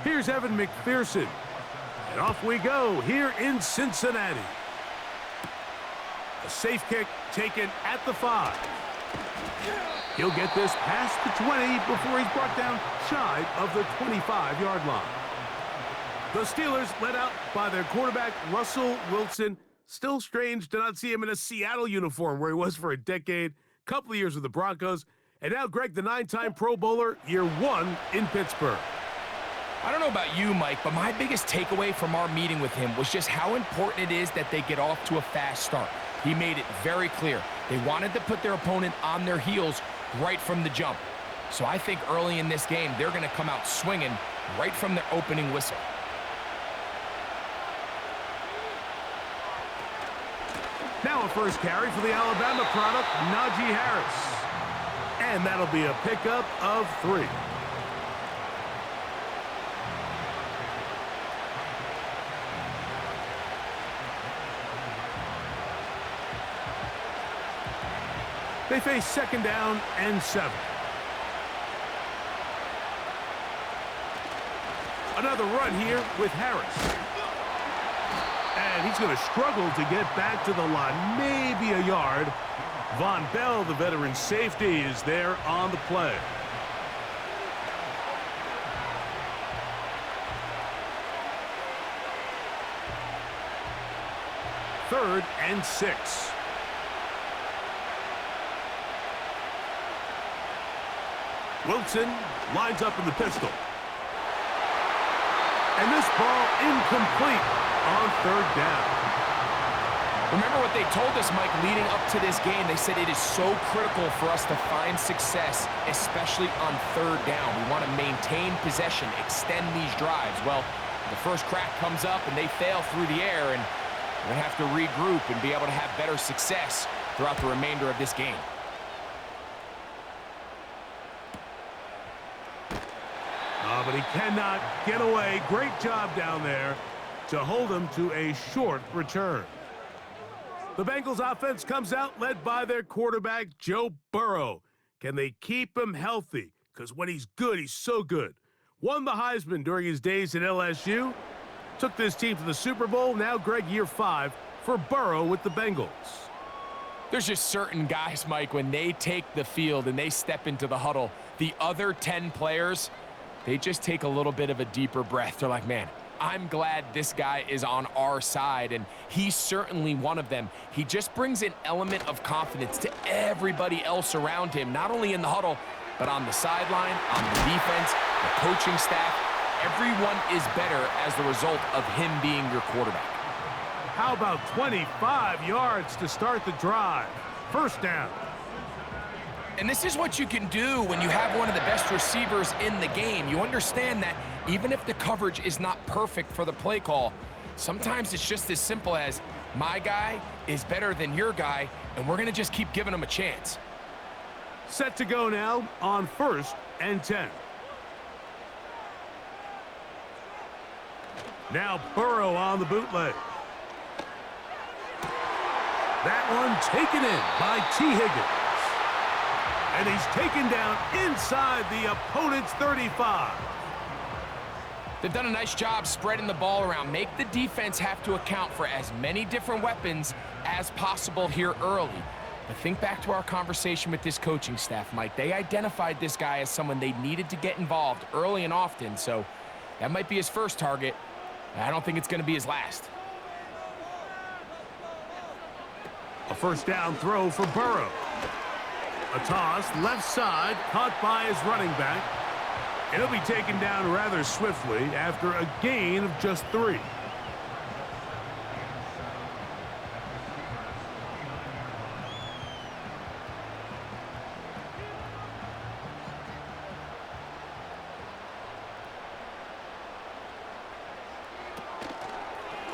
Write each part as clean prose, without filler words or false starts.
Here's Evan McPherson. And off we go here in Cincinnati. A safe kick taken at the 5. He'll get this past the 20 before he's brought down shy of the 25-yard line. The Steelers led out by their quarterback, Russell Wilson. Still strange to not see him in a Seattle uniform where he was for a decade, couple of years with the Broncos. And now Greg, the 9-time Pro Bowler, year 1 in Pittsburgh. I don't know about you, Mike, but my biggest takeaway from our meeting with him was just how important it is that they get off to a fast start. He made it very clear. They wanted to put their opponent on their heels right from the jump. So I think early in this game, they're going to come out swinging right from their opening whistle. Now a first carry for the Alabama product, Najee Harris. And that'll be a pickup of 3. They face 2nd down and 7. Another run here with Harris. And he's going to struggle to get back to the line, maybe a yard. Von Bell, the veteran safety, is there on the play. Third and 6. Wilson lines up in the pistol. And this ball incomplete on 3rd down. Remember what they told us, Mike, leading up to this game. They said it is so critical for us to find success, especially on 3rd down. We want to maintain possession, extend these drives. Well, the first crack comes up and they fail through the air, and we're going to have to regroup and be able to have better success throughout the remainder of this game. But he cannot get away. Great job down there to hold him to a short return. The Bengals offense comes out led by their quarterback, Joe Burrow. Can they keep him healthy? Because when he's good, he's so good. Won the Heisman during his days at LSU. Took this team to the Super Bowl. Now, Greg, year 5 for Burrow with the Bengals. There's just certain guys, Mike, when they take the field and they step into the huddle, the other 10 players, they just take a little bit of a deeper breath. They're like, man, I'm glad this guy is on our side, and he's certainly one of them. He just brings an element of confidence to everybody else around him, not only in the huddle, but on the sideline, on the defense, the coaching staff. Everyone is better as the result of him being your quarterback. How about 25 yards to start the drive? First down. And this is what you can do when you have one of the best receivers in the game. You understand that even if the coverage is not perfect for the play call, sometimes it's just as simple as my guy is better than your guy, and we're going to just keep giving him a chance. Set to go now on 1st and 10. Now Burrow on the bootleg. That one taken in by T. Higgins. And he's taken down inside the opponent's 35. They've done a nice job spreading the ball around. Make the defense have to account for as many different weapons as possible here early. But think back to our conversation with this coaching staff, Mike. They identified this guy as someone they needed to get involved early and often, so that might be his first target. I don't think it's going to be his last. A first down throw for Burrow. A toss, left side, caught by his running back. It'll be taken down rather swiftly after a gain of just 3.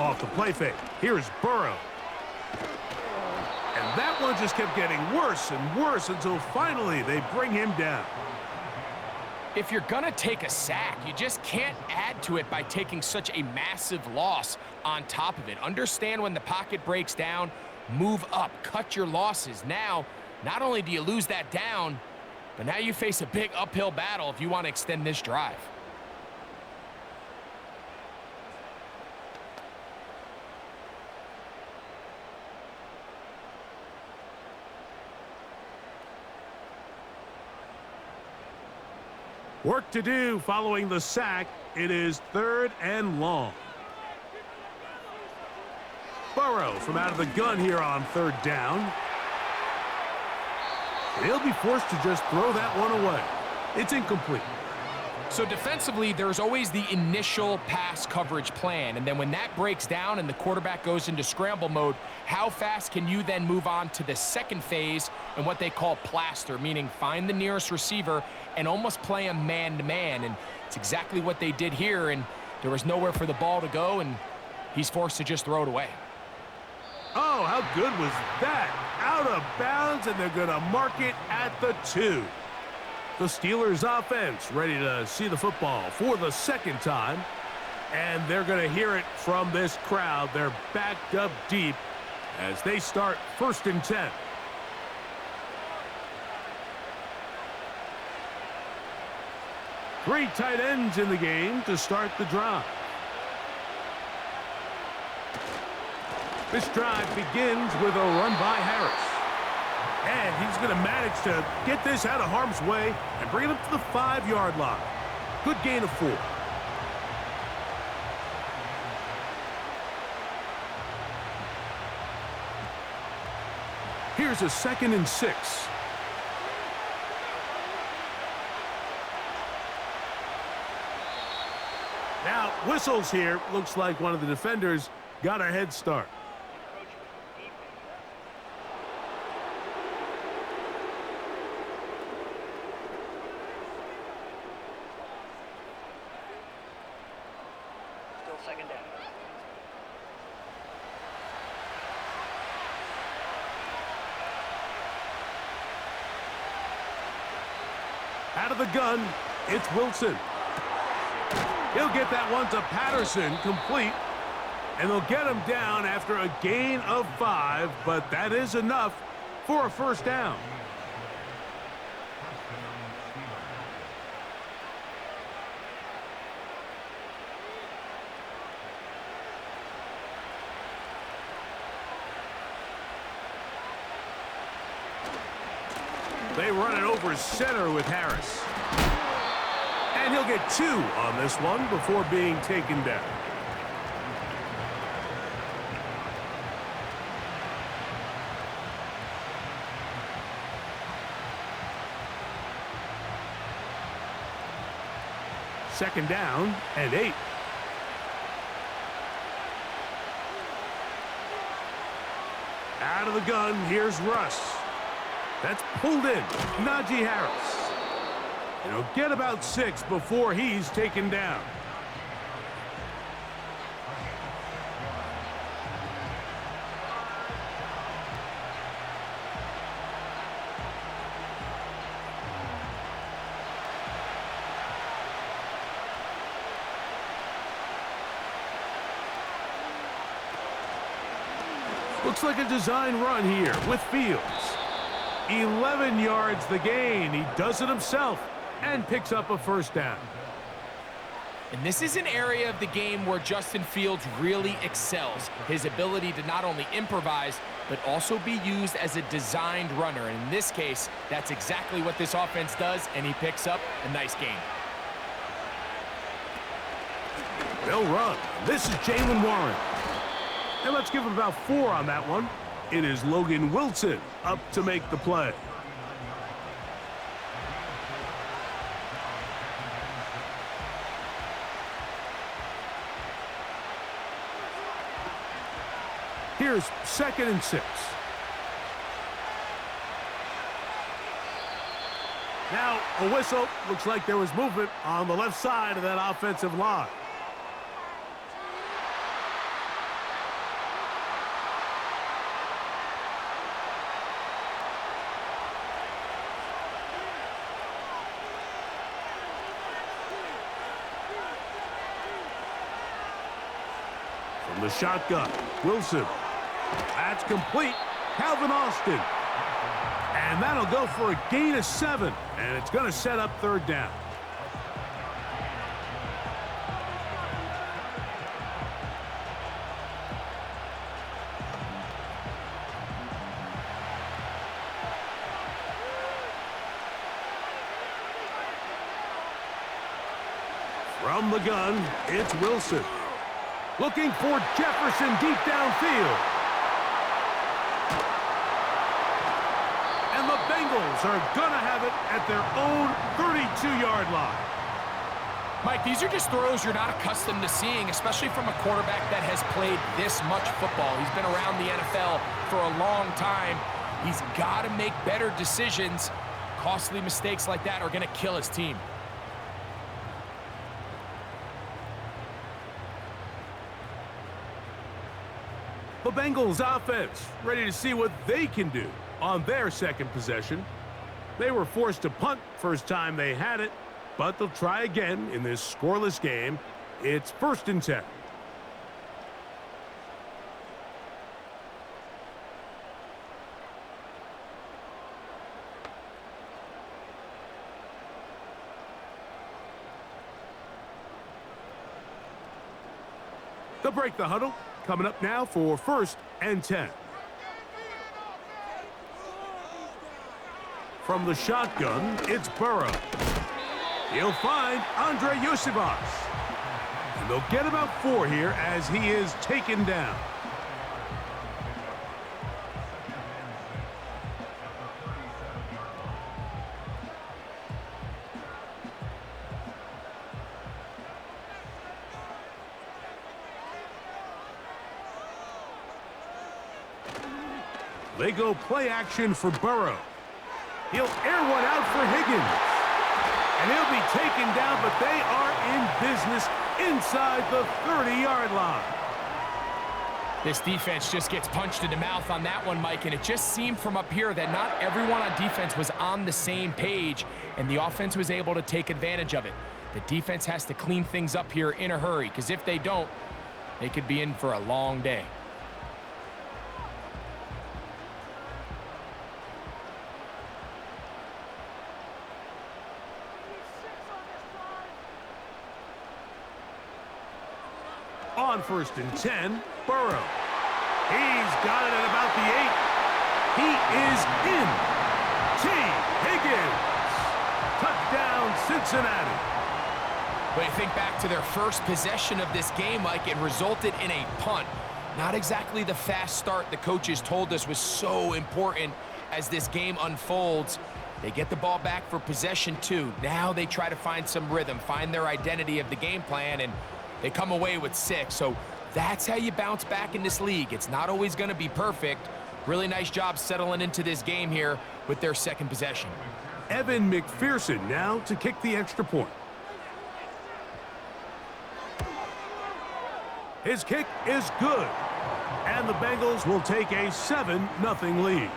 Off the play fake, here's Burrow. And that one just kept getting worse and worse until finally they bring him down. If you're going to take a sack, you just can't add to it by taking such a massive loss on top of it. Understand when the pocket breaks down, move up, cut your losses. Now, not only do you lose that down, but now you face a big uphill battle if you want to extend this drive. Work to do following the sack. It is 3rd and long. Burrow from out of the gun here on 3rd down. He'll be forced to just throw that one away. It's incomplete. So defensively, there's always the initial pass coverage plan, and then when that breaks down and the quarterback goes into scramble mode, how fast can you then move on to the second phase and what they call plaster, meaning find the nearest receiver and almost play him man-to-man, and it's exactly what they did here, and there was nowhere for the ball to go, and he's forced to just throw it away. Oh, how good was that? Out of bounds, and they're going to mark it at the 2. The Steelers offense ready to see the football for the 2nd time. And they're going to hear it from this crowd. They're backed up deep as they start 1st and 10. Three tight ends in the game to start the drive. This drive begins with a run by Harris. And he's going to manage to get this out of harm's way and bring it up to the 5-yard line. Good gain of 4. Here's a 2nd and 6. Now, whistles here. Looks like one of the defenders got a head start. Out of the gun, it's Wilson. He'll get that one to Patterson, complete. And they'll get him down after a gain of 5, but that is enough for a 1st down. They run it over center with Harris. And he'll get 2 on this one before being taken down. Second down and 8. Out of the gun, here's Russ. That's pulled in. Najee Harris. And he'll get about 6 before he's taken down. Looks like a design run here with Fields. 11 yards the gain. He does it himself and picks up a 1st down. And this is an area of the game where Justin Fields really excels. His ability to not only improvise, but also be used as a designed runner. And in this case, that's exactly what this offense does, and he picks up a nice gain. They'll run. This is Jaylen Warren. And let's give him about 4 on that one. It is Logan Wilson up to make the play. Here's 2nd and 6. Now a whistle. Looks like there was movement on the left side of that offensive line. From the shotgun, Wilson. That's complete. Calvin Austin. And that'll go for a gain of 7. And it's going to set up 3rd down. From the gun, it's Wilson. Looking for Jefferson deep downfield. And the Bengals are going to have it at their own 32-yard line. Mike, these are just throws you're not accustomed to seeing, especially from a quarterback that has played this much football. He's been around the NFL for a long time. He's got to make better decisions. Costly mistakes like that are going to kill his team. The Bengals offense ready to see what they can do on their second possession. They were forced to punt first time they had it, but they'll try again in this scoreless game. It's 1st and 10. They'll break the huddle. Coming up now for 1st and 10. From the shotgun, it's Burrow. He'll find Andre Yosibas. And they'll get about 4 here as he is taken down. They go play action for Burrow. He'll air one out for Higgins. And he'll be taken down, but they are in business inside the 30-yard line. This defense just gets punched in the mouth on that one, Mike, and it just seemed from up here that not everyone on defense was on the same page, and the offense was able to take advantage of it. The defense has to clean things up here in a hurry, because if they don't, they could be in for a long day. On 1st and 10, Burrow. He's got it at about the 8. He is in. T. Higgins. Touchdown, Cincinnati. But you think back to their first possession of this game, Mike, it resulted in a punt. Not exactly the fast start the coaches told us was so important as this game unfolds. They get the ball back for possession 2. Now they try to find some rhythm, find their identity of the game plan, and they come away with 6. So that's how you bounce back in this league. It's not always going to be perfect. Really nice job settling into this game here with their second possession. Evan McPherson now to kick the extra point. His kick is good. And the Bengals will take a 7-0 lead.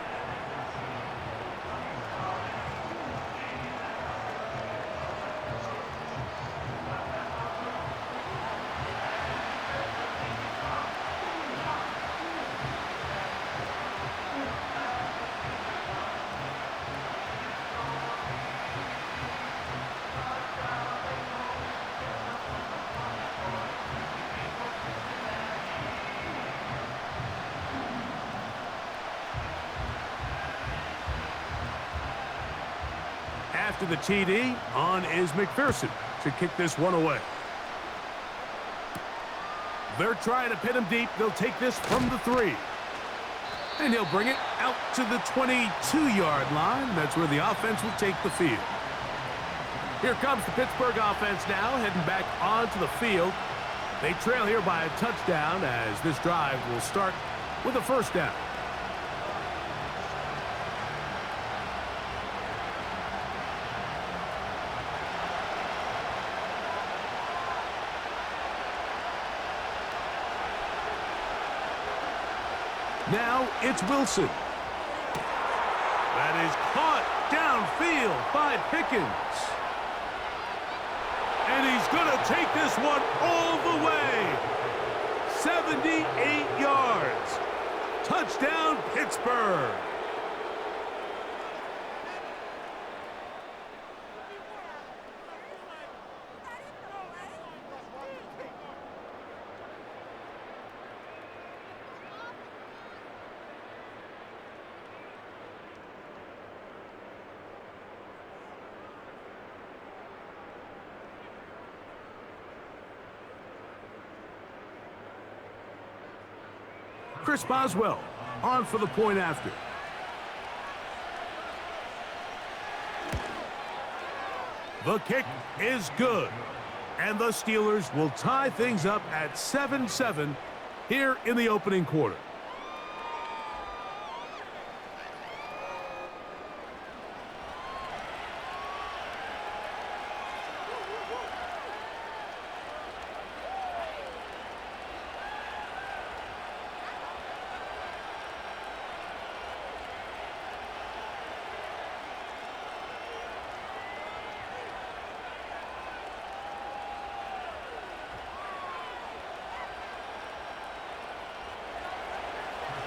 After the TD, on is McPherson to kick this one away. They're trying to pin him deep. They'll take this from the 3. And he'll bring it out to the 22-yard line. That's where the offense will take the field. Here comes the Pittsburgh offense now, heading back onto the field. They trail here by a touchdown as this drive will start with a 1st down. Now it's Wilson. That is caught downfield by Pickens. And he's going to take this one all the way. 78 yards. Touchdown, Pittsburgh. Chris Boswell on for the point after. The kick is good. And the Steelers will tie things up at 7-7 here in the opening quarter.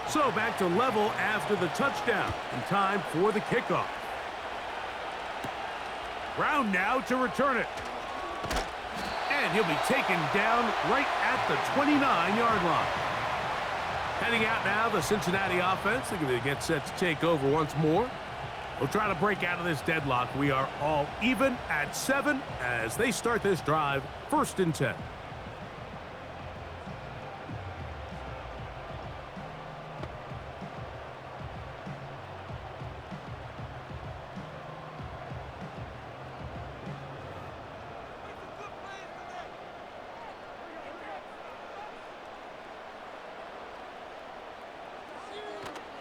So back to level after the touchdown, and time for the kickoff. Brown now to return it. And he'll be taken down right at the 29-yard line. Heading out now, the Cincinnati offense. They're going to get set to take over once more. We'll try to break out of this deadlock. We are all even at 7 as they start this drive, 1st and 10.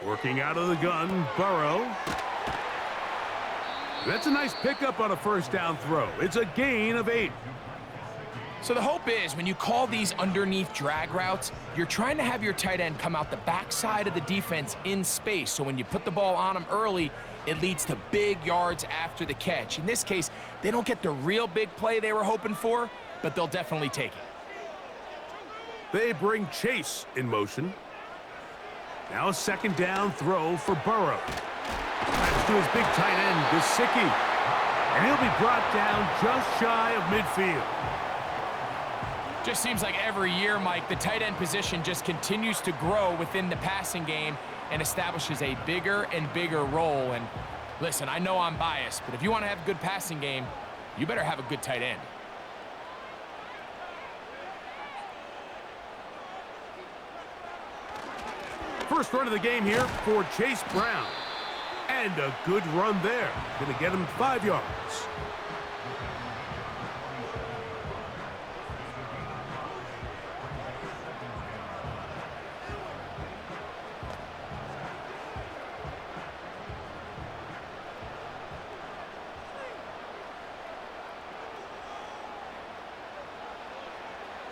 Working out of the gun, Burrow. That's a nice pickup on a first down throw. It's a gain of 8. So the hope is when you call these underneath drag routes, you're trying to have your tight end come out the backside of the defense in space. So when you put the ball on him early, it leads to big yards after the catch. In this case, they don't get the real big play they were hoping for, but they'll definitely take it. They bring Chase in motion. Now a 2nd down throw for Burrow. That's to his big tight end, Gesicki. And he'll be brought down just shy of midfield. Just seems like every year, Mike, the tight end position just continues to grow within the passing game and establishes a bigger and bigger role. And listen, I know I'm biased, but if you want to have a good passing game, you better have a good tight end. First run of the game here for Chase Brown. And a good run there. Going to get him 5 yards.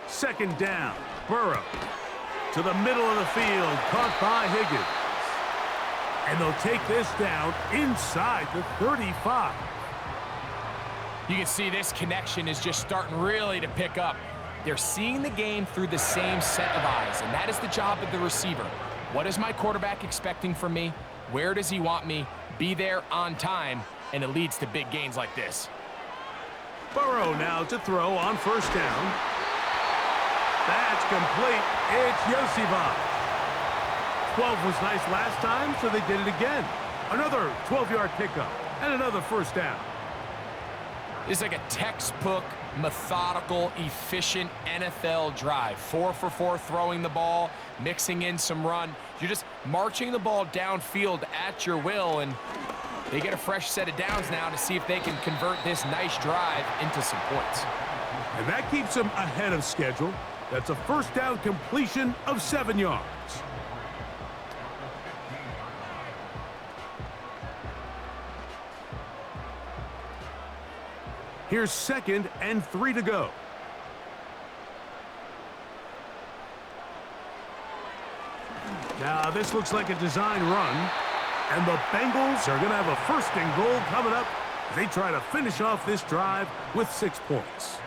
Second down, Burrow. To the middle of the field, caught by Higgins. And they'll take this down inside the 35. You can see this connection is just starting really to pick up. They're seeing the game through the same set of eyes, and that is the job of the receiver. What is my quarterback expecting from me? Where does he want me? Be there on time, and it leads to big gains like this. Burrow now to throw on 1st down. That's complete. It's Yosivas. 12 was nice last time, so they did it again. Another 12-yard pickup and another 1st down. It's like a textbook, methodical, efficient NFL drive. 4 for 4 throwing the ball, mixing in some run. You're just marching the ball downfield at your will, and they get a fresh set of downs now to see if they can convert this nice drive into some points. And that keeps them ahead of schedule. That's a 1st down completion of 7 yards. Here's 2nd and 3 to go. Now this looks like a design run. And the Bengals are going to have a 1st and goal coming up. They try to finish off this drive with 6 points.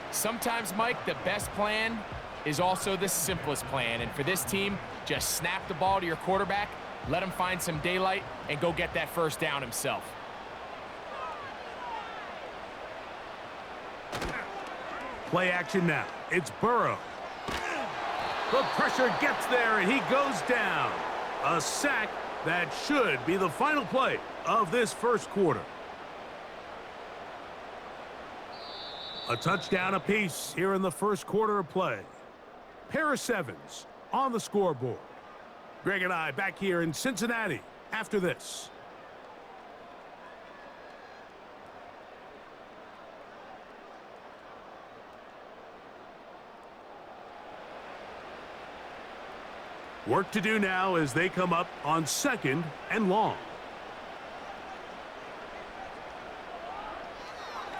Sometimes, Mike, the best plan is also the simplest plan. And for this team, just snap the ball to your quarterback, let him find some daylight, and go get that 1st down himself. Play action now. It's Burrow. The pressure gets there, and he goes down. A sack that should be the final play of this 1st quarter. A touchdown apiece here in the 1st quarter of play. Pair of 7s on the scoreboard. Greg and I back here in Cincinnati after this. Work to do now as they come up on 2nd and long.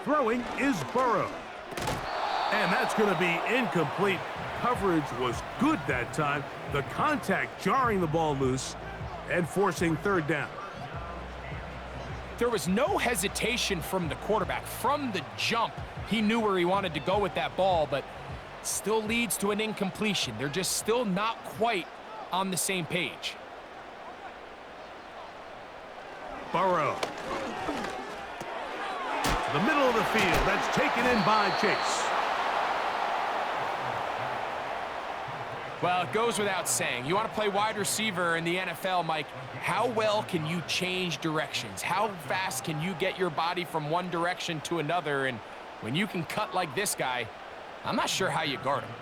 Throwing is Burrow. And that's going to be incomplete. Coverage was good that time. The contact jarring the ball loose and forcing 3rd down. There was no hesitation from the quarterback. From the jump, he knew where he wanted to go with that ball, but still leads to an incompletion. They're just still not quite on the same page. Burrow. The middle of the field. That's taken in by Chase. Well, it goes without saying. You want to play wide receiver in the NFL, Mike. How well can you change directions? How fast can you get your body from one direction to another? And when you can cut like this guy, I'm not sure how you guard him.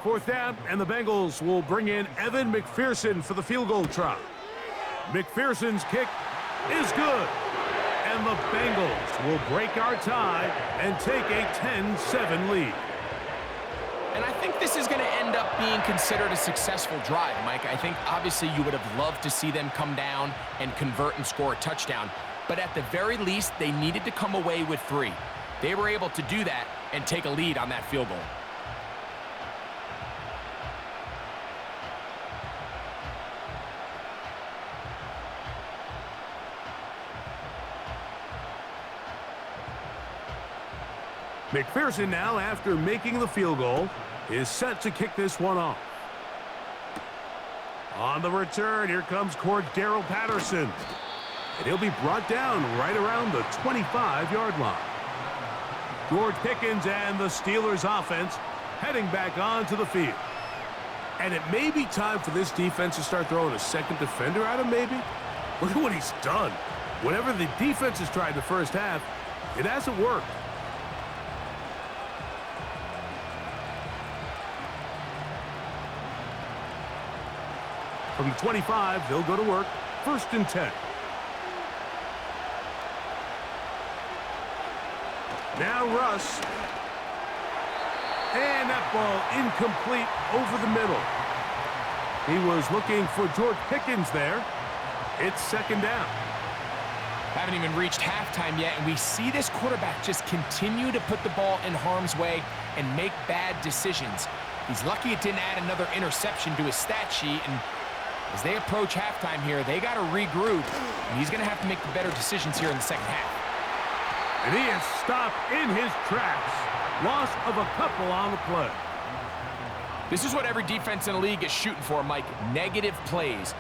4th down, and the Bengals will bring in Evan McPherson for the field goal try. McPherson's kick is good. And the Bengals will break our tie and take a 10-7 lead. And I think this is going to end up being considered a successful drive, Mike. I think obviously you would have loved to see them come down and convert and score a touchdown. But at the very least, they needed to come away with 3. They were able to do that and take a lead on that field goal. McPherson now, after making the field goal, is set to kick this one off. On the return, here comes Cordero Patterson. And he'll be brought down right around the 25-yard line. George Pickens and the Steelers offense heading back onto the field. And it may be time for this defense to start throwing a second defender at him, maybe. Look at what he's done. Whatever the defense has tried the first half, it hasn't worked. From the 25, they'll go to work. 1st and 10. Now Russ. And that ball incomplete over the middle. He was looking for George Pickens there. It's 2nd down. Haven't even reached halftime yet, and we see this quarterback just continue to put the ball in harm's way and make bad decisions. He's lucky it didn't add another interception to his stat sheet, and as they approach halftime here, they got to regroup, and he's going to have to make the better decisions here in the 2nd half. And he is stopped in his tracks. Loss of a couple on the play. This is what every defense in the league is shooting for, Mike. Negative plays.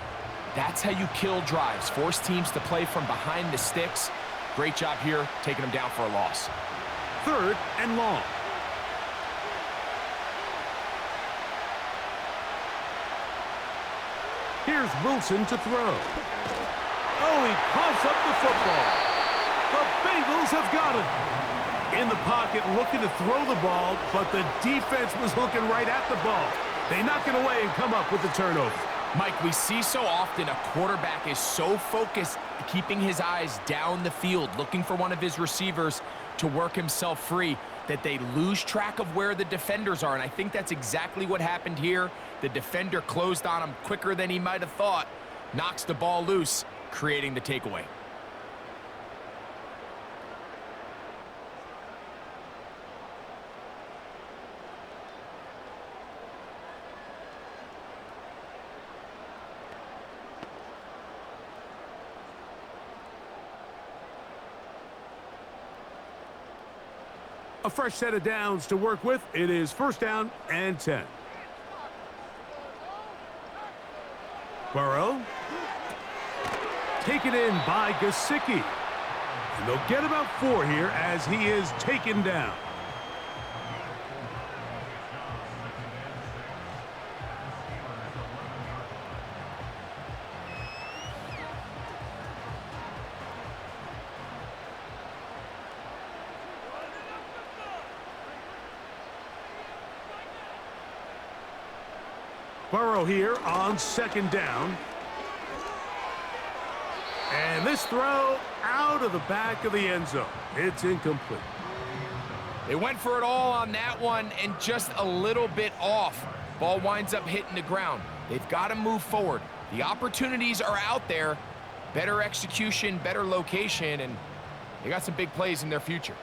That's how you kill drives. Force teams to play from behind the sticks. Great job here, taking them down for a loss. 3rd and long. Here's Wilson to throw. Oh, he coughs up the football. The Bengals have got him. In the pocket, looking to throw the ball, but the defense was looking right at the ball. They knock it away and come up with the turnover. Mike, we see so often a quarterback is so focused, keeping his eyes down the field, looking for one of his receivers to work himself free, that they lose track of where the defenders are. And I think that's exactly what happened here. The defender closed on him quicker than he might have thought, knocks the ball loose, creating the takeaway. A fresh set of downs to work with. It is 1st down and 10. Burrow. Taken in by Gesicki. And they'll get about 4 here as he is taken down. Burrow here on second down. And this throw out of the back of the end zone. It's incomplete. They went for it all on that one and just a little bit off. Ball winds up hitting the ground. They've got to move forward. The opportunities are out there. Better execution, better location, and they got some big plays in their future.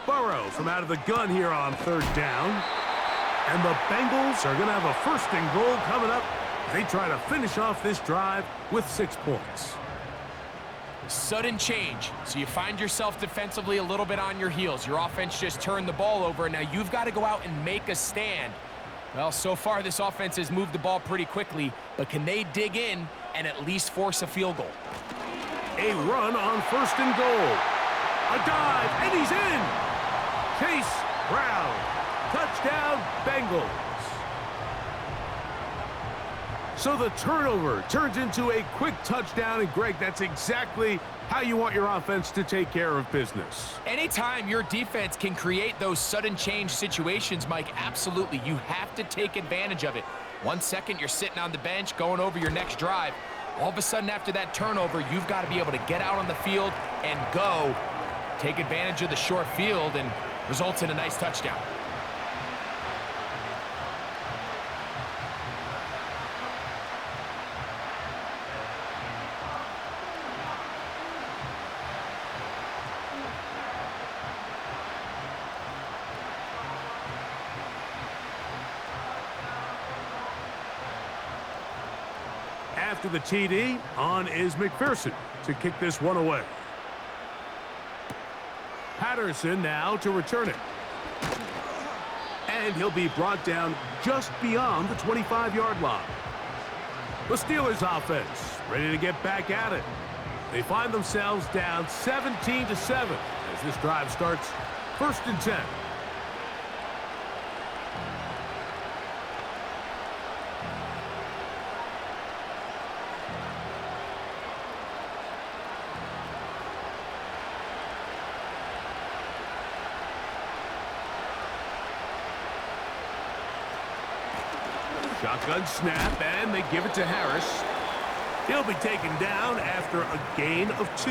Burrow from out of the gun here on third down. And the Bengals are going to have a first and goal coming up. They try to finish off this drive with 6 points. Sudden change. So you find yourself defensively a little bit on your heels. Your offense just turned the ball over, and now you've got to go out and make a stand. Well, so far this offense has moved the ball pretty quickly, but can they dig in and at least force a field goal? A run on first and goal. A dive, and he's in. Chase Brown. Touchdown, Bengals. So the turnover turns into a quick touchdown, and Greg, that's exactly how you want your offense to take care of business. Anytime your defense can create those sudden change situations, Mike, absolutely, you have to take advantage of it. 1 second, you're sitting on the bench, going over your next drive. All of a sudden, after that turnover, you've got to be able to get out on the field and go. Take advantage of the short field, and results in a nice touchdown. After the TD, on is McPherson to kick this one away. Patterson now to return it. And he'll be brought down just beyond the 25-yard line. The Steelers offense ready to get back at it. They find themselves down 17-7 as this drive starts 1st and 10. Shotgun snap, and they give it to Harris. He'll be taken down after a gain of 2.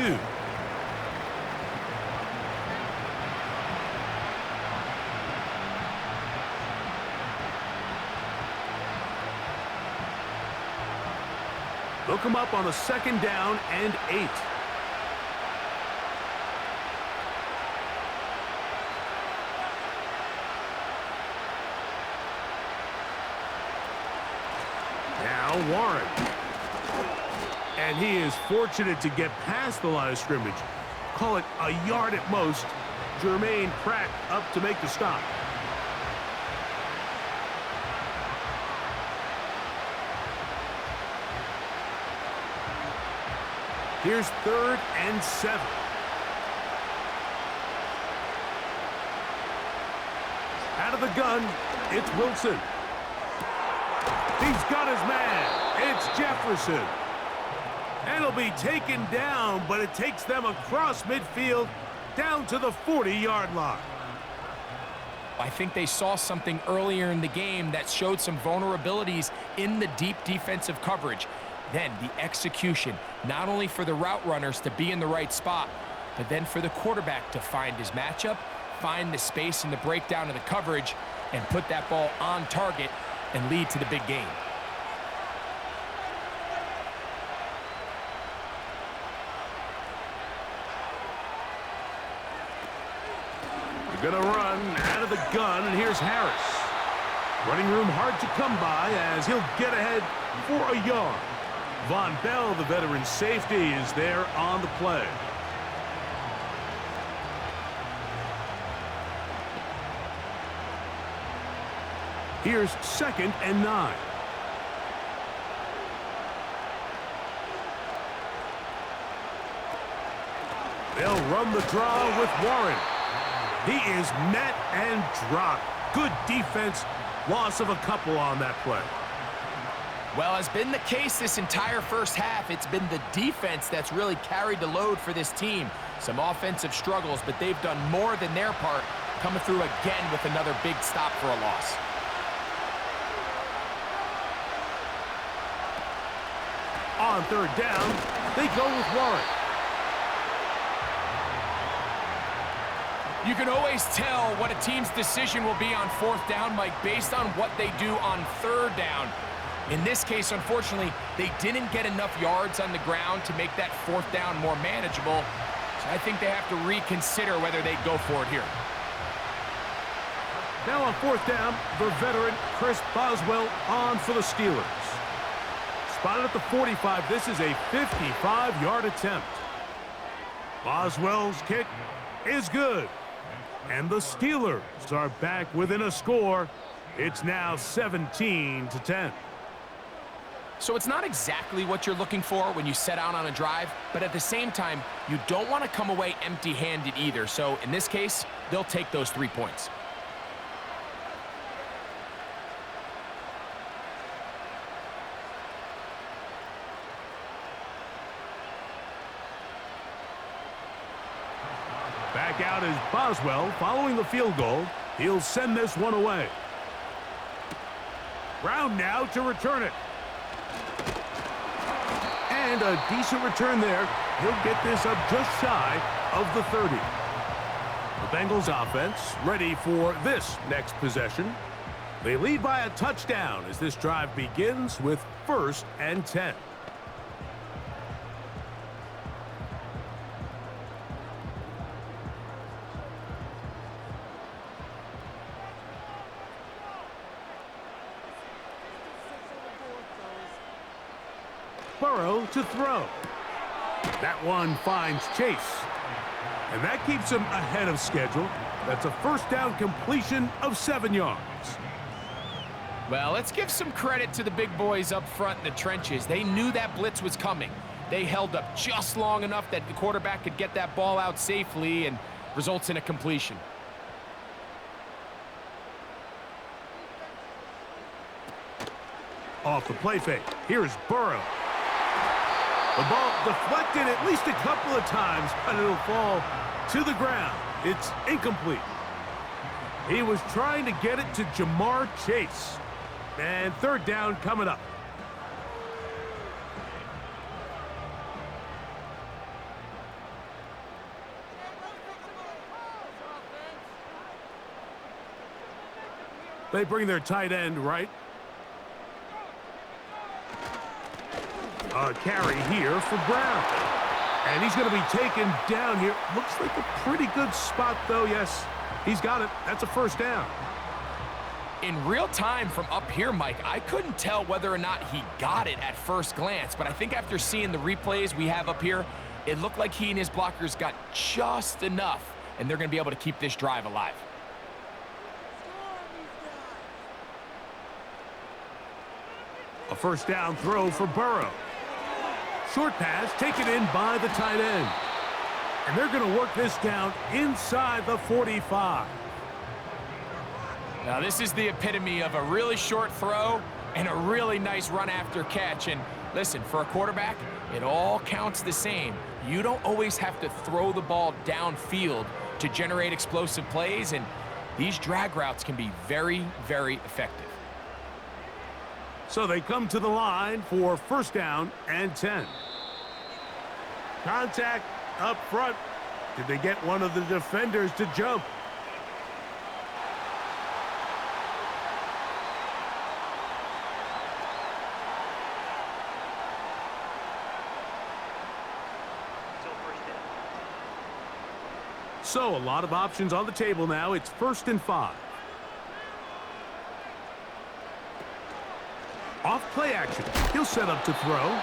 They'll come up on a 2nd down and 8. Warren. And he is fortunate to get past the line of scrimmage. Call it a yard at most. Jermaine Pratt up to make the stop. Here's 3rd and 7. Out of the gun, it's Wilson. He's got his man. It's Jefferson. And he'll be taken down, but it takes them across midfield down to the 40-yard line. I think they saw something earlier in the game that showed some vulnerabilities in the deep defensive coverage. Then the execution, not only for the route runners to be in the right spot, but then for the quarterback to find his matchup, find the space in the breakdown of the coverage, and put that ball on target and lead to the big game. They're going to run out of the gun, and here's Harris. Running room hard to come by as he'll get ahead for a yard. Von Bell, the veteran safety, is there on the play. Here's 2nd and 9. They'll run the draw with Warren. He is met and dropped. Good defense. Loss of a couple on that play. Well, as been the case this entire first half, it's been the defense that's really carried the load for this team. Some offensive struggles, but they've done more than their part, coming through again with another big stop for a loss. On third down, they go with Warren. You can always tell what a team's decision will be on fourth down, Mike, based on what they do on third down. In this case, unfortunately, they didn't get enough yards on the ground to make that fourth down more manageable. So I think they have to reconsider whether they go for it here. Now on fourth down, the veteran Chris Boswell on for the Steelers. Spotted at the 45, this is a 55-yard attempt. Boswell's kick is good. And the Steelers are back within a score. It's now 17-10. So it's not exactly what you're looking for when you set out on a drive, but at the same time, you don't want to come away empty-handed either. So in this case, they'll take those 3 points. Back out is Boswell following the field goal. He'll send this one away. Brown now to return it. And a decent return there. He'll get this up just shy of the 30. The Bengals offense ready for this next possession. They lead by a touchdown as this drive begins with 1st and 10. Burrow to throw. That one finds Chase. And that keeps him ahead of schedule. That's a first down completion of 7 yards. Well, let's give some credit to the big boys up front in the trenches. They knew that blitz was coming. They held up just long enough that the quarterback could get that ball out safely and results in a completion. Off the play fake. Here's Burrow. The ball deflected at least a couple of times, but it'll fall to the ground. It's incomplete. He was trying to get it to Jamar Chase. And third down coming up. They bring their tight end right. A carry here for Brown. And he's going to be taken down here. Looks like a pretty good spot, though. Yes, he's got it. That's a first down. In real time from up here, Mike, I couldn't tell whether or not he got it at first glance, but I think after seeing the replays we have up here, it looked like he and his blockers got just enough, and they're going to be able to keep this drive alive. A first down throw for Burrow. Short pass taken in by the tight end. And they're going to work this down inside the 45. Now, this is the epitome of a really short throw and a really nice run after catch. And listen, for a quarterback, it all counts the same. You don't always have to throw the ball downfield to generate explosive plays, and these drag routes can be very, very effective. So they come to the line for first down and 10. Contact up front. Did they get one of the defenders to jump? So a lot of options on the table now. It's 1st and 5. Off play action. He'll set up to throw.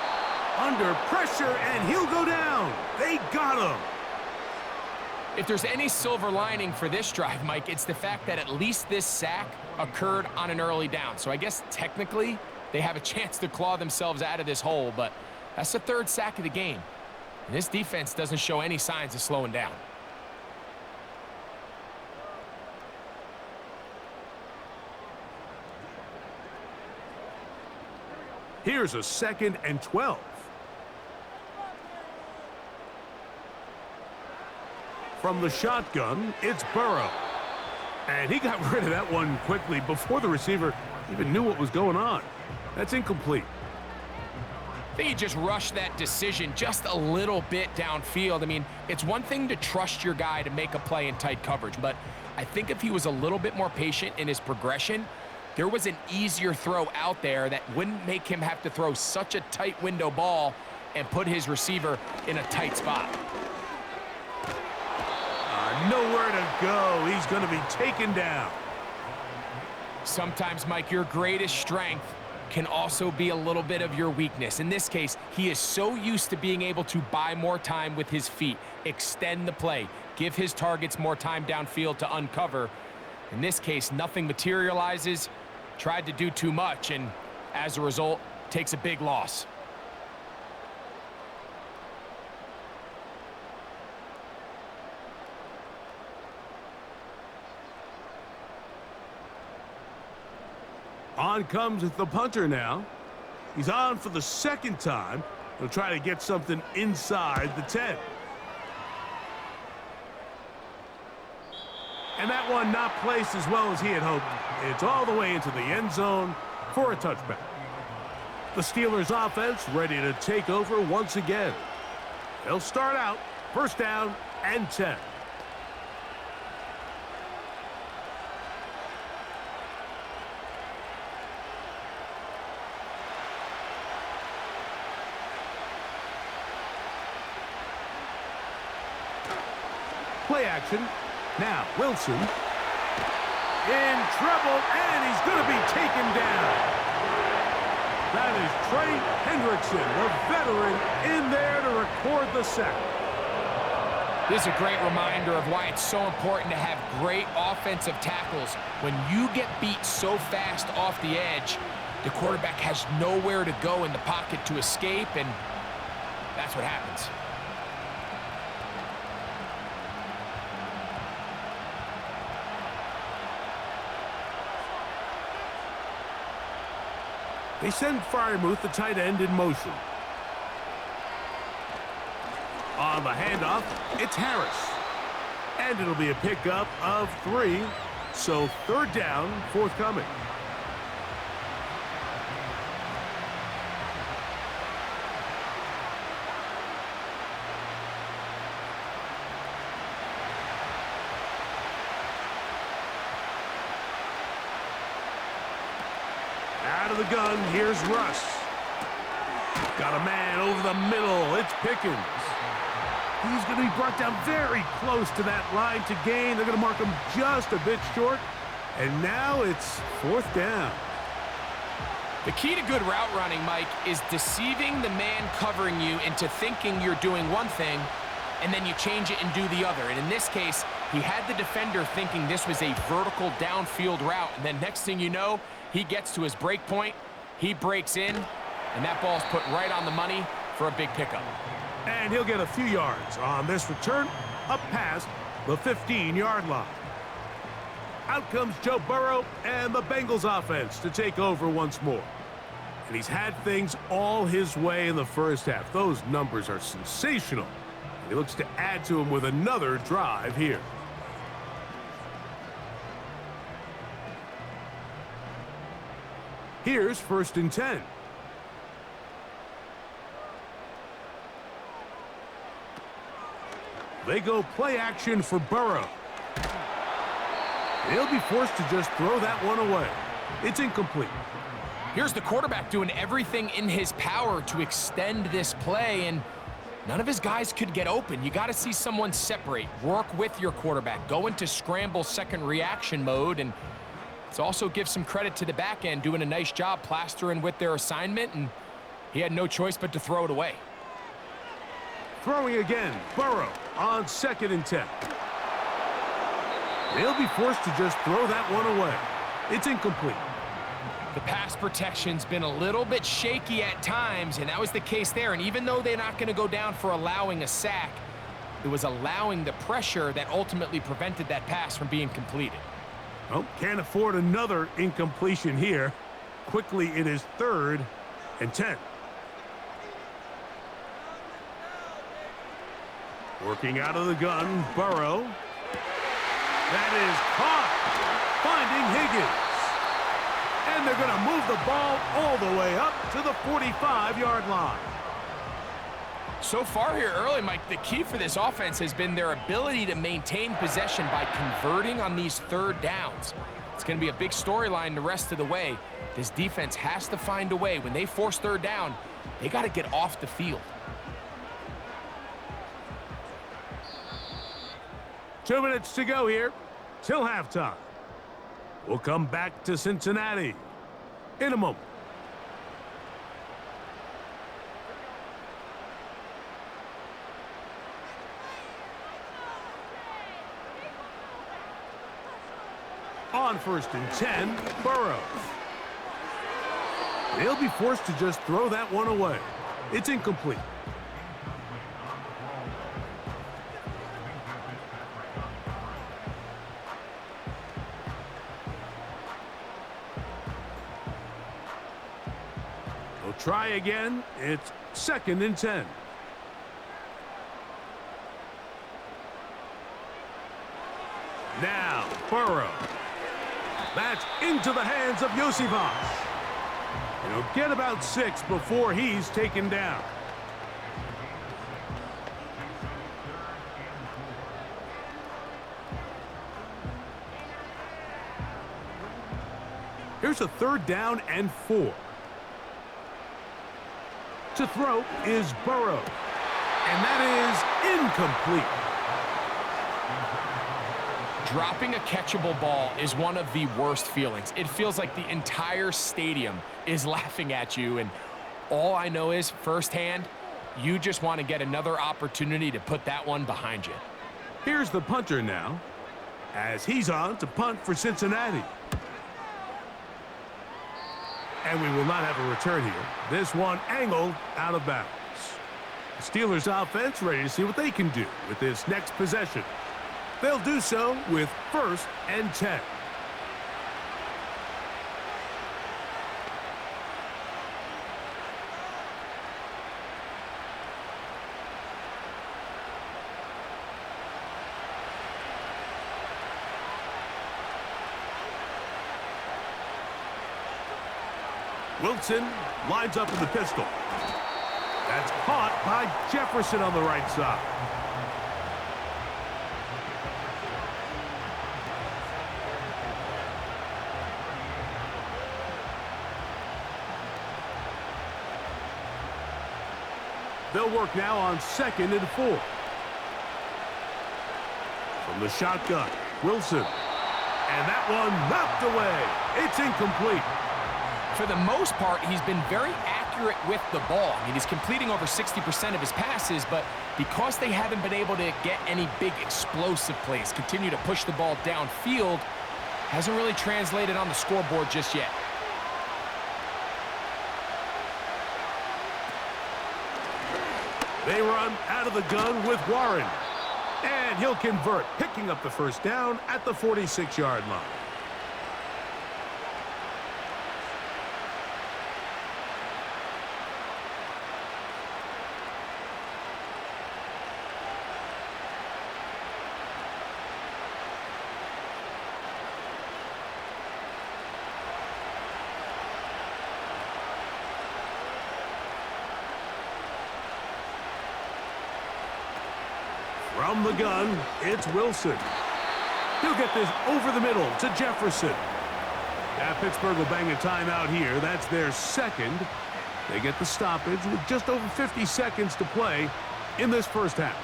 Under pressure, and he'll go down. They got him. If there's any silver lining for this drive, Mike, it's the fact that at least this sack occurred on an early down. So I guess technically they have a chance to claw themselves out of this hole, but that's the 3rd sack of the game. And this defense doesn't show any signs of slowing down. Here's a 2nd and 12. From the shotgun, it's Burrow. And he got rid of that one quickly before the receiver even knew what was going on. That's incomplete. I think he just rushed that decision just a little bit downfield. I mean, it's one thing to trust your guy to make a play in tight coverage, but I think if he was a little bit more patient in his progression, there was an easier throw out there that wouldn't make him have to throw such a tight window ball and put his receiver in a tight spot. Nowhere to go. He's going to be taken down. Sometimes, Mike, your greatest strength can also be a little bit of your weakness. In this case, he is so used to being able to buy more time with his feet, extend the play, give his targets more time downfield to uncover. In this case, nothing materializes, tried to do too much, and as a result, takes a big loss. On comes the punter now. He's on for the second time. He'll try to get something inside the 10. And that one not placed as well as he had hoped. It's all the way into the end zone for a touchback. The Steelers offense ready to take over once again. They'll start out first down and 10. Play action. Now, Wilson in trouble, and he's going to be taken down. That is Trey Hendrickson, the veteran, in there to record the sack. This is a great reminder of why it's so important to have great offensive tackles. When you get beat so fast off the edge, the quarterback has nowhere to go in the pocket to escape, and that's what happens. They send Freiermuth, the tight end, in motion. On the handoff, it's Harris. And it'll be a pickup of 3. So third down, forthcoming. Out of the gun, here's Russ. Got a man over the middle. It's Pickens. He's going to be brought down very close to that line to gain. They're going to mark him just a bit short. And now it's fourth down. The key to good route running, Mike, is deceiving the man covering you into thinking you're doing one thing, and then you change it and do the other. And in this case, he had the defender thinking this was a vertical downfield route. And then next thing you know, he gets to his break point, he breaks in, and that ball's put right on the money for a big pickup. And he'll get a few yards on this return, up past the 15-yard line. Out comes Joe Burrow and the Bengals offense to take over once more. And he's had things all his way in the first half. Those numbers are sensational. And he looks to add to them with another drive here. Here's first and 10. They go play action for Burrow. He'll be forced to just throw that one away. It's incomplete. Here's the quarterback doing everything in his power to extend this play, and none of his guys could get open. You got to see someone separate, work with your quarterback, go into scramble second reaction mode, and let's also give some credit to the back end doing a nice job plastering with their assignment, and he had no choice but to throw it away. Throwing again, Burrow on second and 10. They'll be forced to just throw that one away. It's incomplete. The pass protection's been a little bit shaky at times, and that was the case there. And even though they're not going to go down for allowing a sack, it was allowing the pressure that ultimately prevented that pass from being completed. Oh, can't afford another incompletion here. Quickly, it is third and 10. Working out of the gun, Burrow. That is caught. Finding Higgins. And they're going to move the ball all the way up to the 45-yard line. So far here early, Mike, the key for this offense has been their ability to maintain possession by converting on these third downs. It's going to be a big storyline the rest of the way. This defense has to find a way. When they force third down, they got to get off the field. 2 minutes to go here till halftime. We'll come back to Cincinnati in a moment. On 1st and 10, Burrow. They'll be forced to just throw that one away. It's incomplete. They'll try again. It's 2nd and 10. Now, Burrow. That's into the hands of Yosivas. He'll get about 6 before he's taken down. Here's a 3rd down and 4. To throw is Burrow. And that is incomplete. Dropping a catchable ball is one of the worst feelings. It feels like the entire stadium is laughing at you, and all I know is firsthand, you just want to get another opportunity to put that one behind you. Here's the punter now, as he's on to punt for Cincinnati. And we will not have a return here. This one angled out of bounds. The Steelers offense ready to see what they can do with this next possession. They'll do so with 1st and 10. Wilson lines up in the pistol. That's caught by Jefferson on the right side. They'll work now on 2nd and 4. From the shotgun, Wilson. And that one knocked away. It's incomplete. For the most part, he's been very accurate with the ball. I mean, he's completing over 60% of his passes, but because they haven't been able to get any big explosive plays, continue to push the ball downfield, hasn't really translated on the scoreboard just yet. They run out of the gun with Warren. And he'll convert, picking up the 1st down at the 46-yard line. From the gun, it's Wilson. He'll get this over the middle to Jefferson. Now Pittsburgh will bang a timeout here. That's their 2nd. They get the stoppage with just over 50 seconds to play in this 1st half.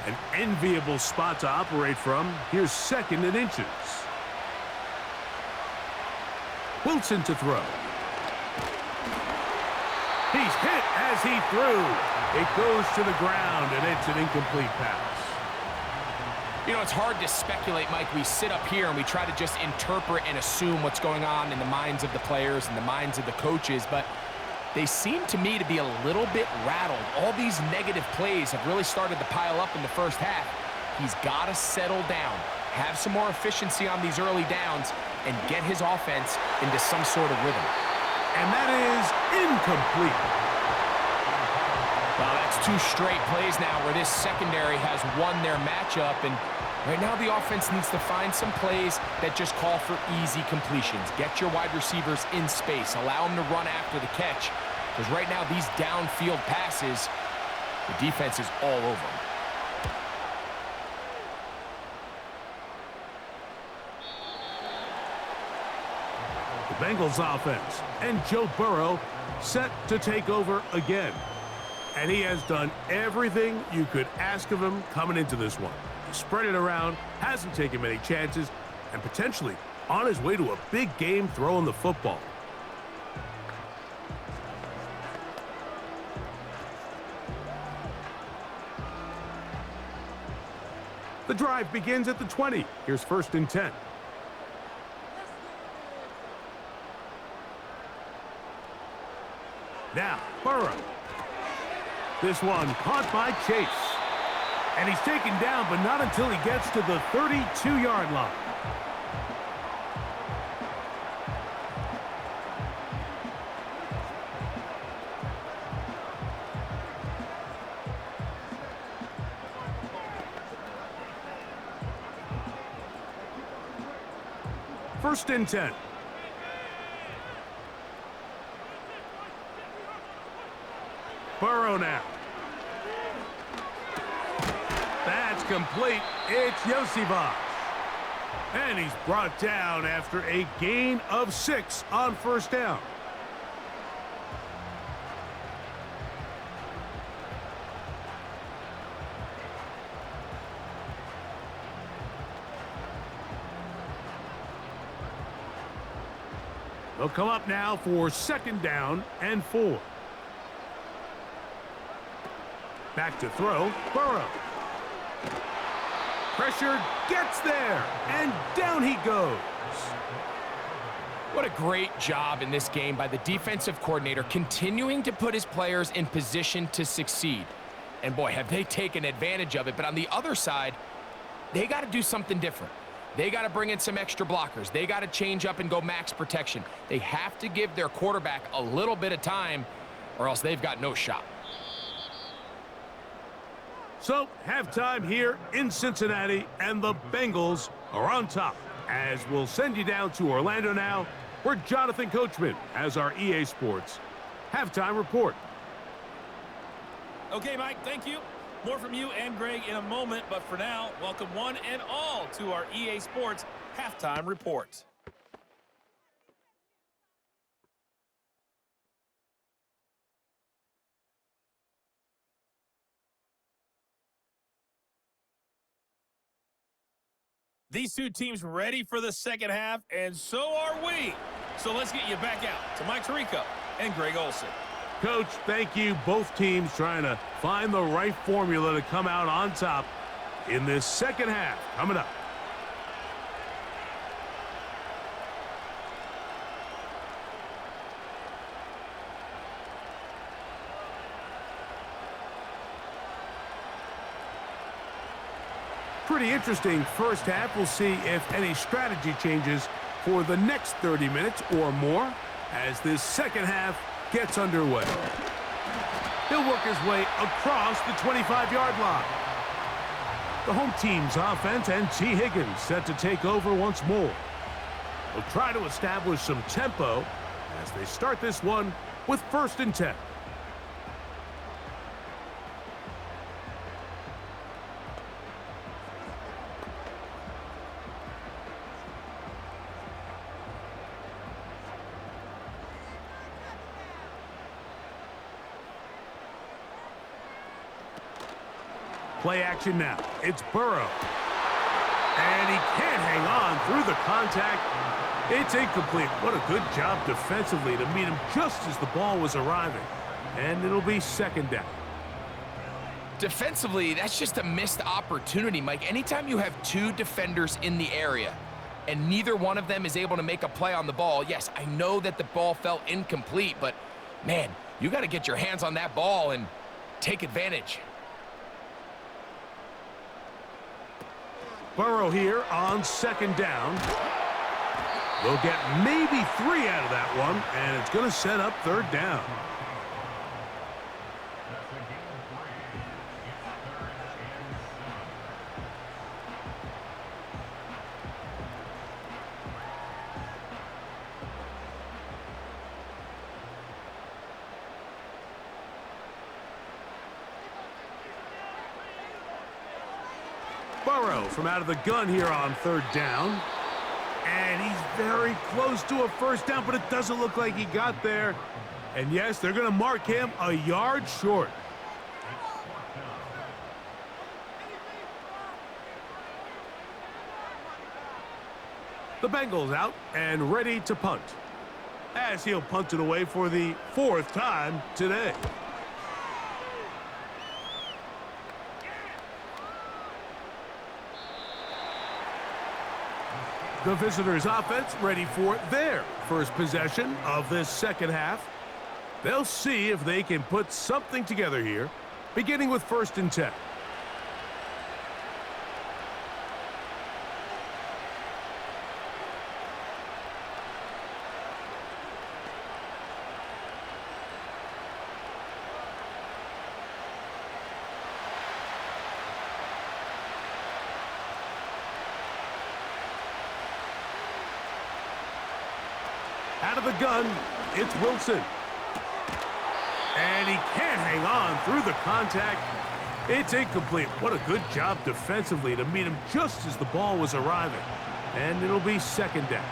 An enviable spot to operate from. Here's 2nd and inches. Wilson to throw. He's hit as he threw. It goes to the ground, and it's an incomplete pass. You know, it's hard to speculate, Mike. We sit up here and we try to just interpret and assume what's going on in the minds of the players and the minds of the coaches, but they seem to me to be a little bit rattled. All these negative plays have really started to pile up in the 1st half. He's got to settle down, have some more efficiency on these early downs, and get his offense into some sort of rhythm. And that is incomplete. Well, that That's 2 straight plays now where this secondary has won their matchup, and right now the offense needs to find some plays that just call for easy completions. Get your wide receivers in space. Allow them to run after the catch, because right now these downfield passes, the defense is all over them. The Bengals offense and Joe Burrow set to take over again. And he has done everything you could ask of him coming into this one. He spread it around, hasn't taken many chances, and potentially on his way to a big game throwing the football. The drive begins at the 20. Here's 1st and 10. Now, Burrow. This one caught by Chase. And he's taken down, but not until he gets to the 32-yard line. First and 10. Burrow now. That's complete. It's Yosivas. And he's brought down after a gain of 6 on 1st down. They'll come up now for 2nd down and 4. Back to throw, Burrow. Pressured, gets there, and down he goes. What a great job in this game by the defensive coordinator, continuing to put his players in position to succeed. And boy, have they taken advantage of it. But on the other side, they got to do something different. They got to bring in some extra blockers. They got to change up and go max protection. They have to give their quarterback a little bit of time, or else they've got no shot. So, halftime here in Cincinnati, and the Bengals are on top. As we'll send you down to Orlando now, where Jonathan Coachman has our EA Sports halftime report. Okay, Mike, thank you. More from you and Greg in a moment, but for now, welcome one and all to our EA Sports halftime report. These two teams ready for the second half, and so are we. So let's get you back out to Mike Tirico and Greg Olsen. Coach, thank you. Both teams trying to find the right formula to come out on top in this second half. Coming up. Pretty interesting first half. We'll see if any strategy changes for the next 30 minutes or more as this second half gets underway. He'll work his way across the 25-yard line. The home team's offense and T. Higgins set to take over once more. They'll try to establish some tempo as they start this one with 1st and 10. Play action now. It's Burrow. And he can't hang on through the contact. It's incomplete. What a good job defensively to meet him just as the ball was arriving. And it'll be 2nd down. Defensively, that's just a missed opportunity, Mike. Anytime you have 2 defenders in the area and neither one of them is able to make a play on the ball, yes, I know that the ball felt incomplete, but, man, you got to get your hands on that ball and take advantage. Burrow here on 2nd down. They'll get maybe 3 out of that one, and it's going to set up 3rd down. Burrow from out of the gun here on third down. And he's very close to a first down, but it doesn't look like he got there. And yes, they're going to mark him a yard short. The Bengals out and ready to punt, as he'll punt it away for the 4th time today. The visitors' offense ready for their first possession of this second half. They'll see if they can put something together here, beginning with 1st and 10. Out of the gun, it's Wilson. And he can't hang on through the contact. It's incomplete. What a good job defensively to meet him just as the ball was arriving. And it'll be 2nd down.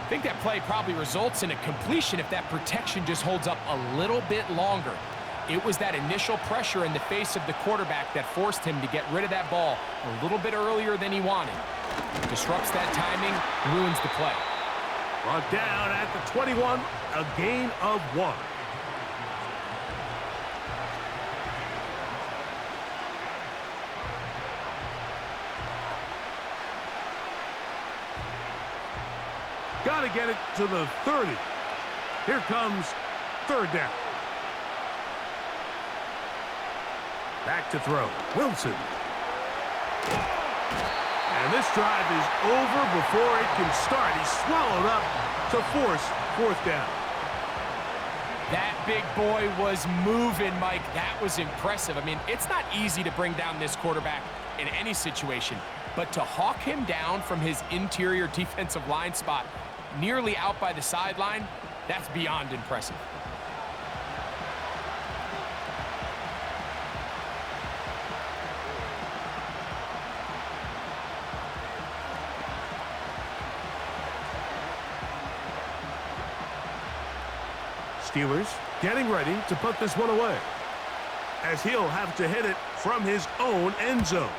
I think that play probably results in a completion if that protection just holds up a little bit longer. It was that initial pressure in the face of the quarterback that forced him to get rid of that ball a little bit earlier than he wanted. Disrupts that timing, ruins the play. Brought down at the 21, a gain of 1. Got to get it to the 30. Here comes 3rd down. Back to throw. Wilson. And this drive is over before it can start. He's swallowed up to force 4th down. That big boy was moving, Mike. That was impressive. I mean, it's not easy to bring down this quarterback in any situation, but to hawk him down from his interior defensive line spot nearly out by the sideline, that's beyond impressive. Steelers getting ready to put this one away, as he'll have to hit it from his own end zone.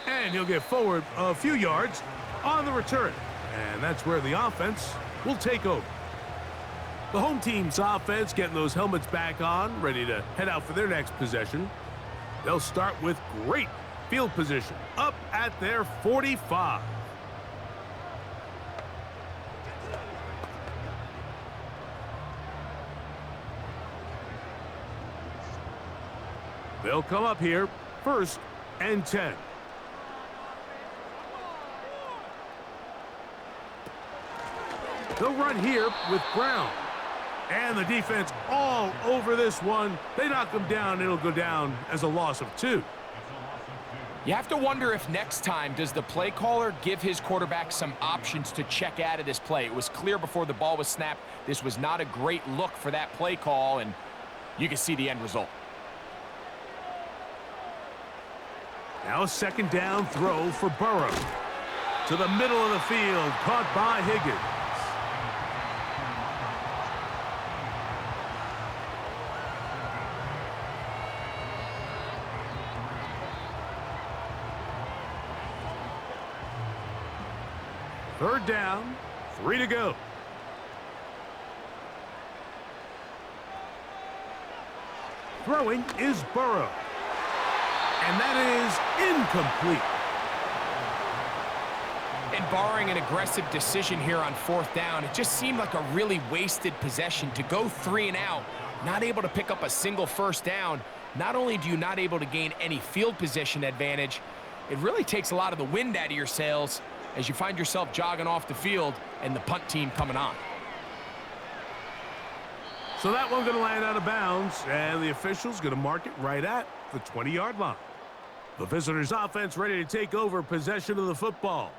And he'll get forward a few yards on the return. And that's where the offense will take over. The home team's offense getting those helmets back on, ready to head out for their next possession. They'll start with great field position up at their 45. They'll come up here, 1st and 10. They'll run here with Brown. And the defense all over this one. They knock him down. It'll go down as a loss of 2. You have to wonder if next time does the play caller give his quarterback some options to check out of this play. It was clear before the ball was snapped. This was not a great look for that play call, and you can see the end result. Now a 2nd down throw for Burrow. To the middle of the field, caught by Higgins. Third down, 3 to go. Throwing is Burrow. And that is incomplete. And barring an aggressive decision here on 4th down, it just seemed like a really wasted possession to go 3 and out, not able to pick up a single 1st down. Not only do you not able to gain any field position advantage, it really takes a lot of the wind out of your sails as you find yourself jogging off the field and the punt team coming on. So that one's going to land out of bounds, and the official's going to mark it right at the 20-yard line. The visitors' offense ready to take over possession of the football.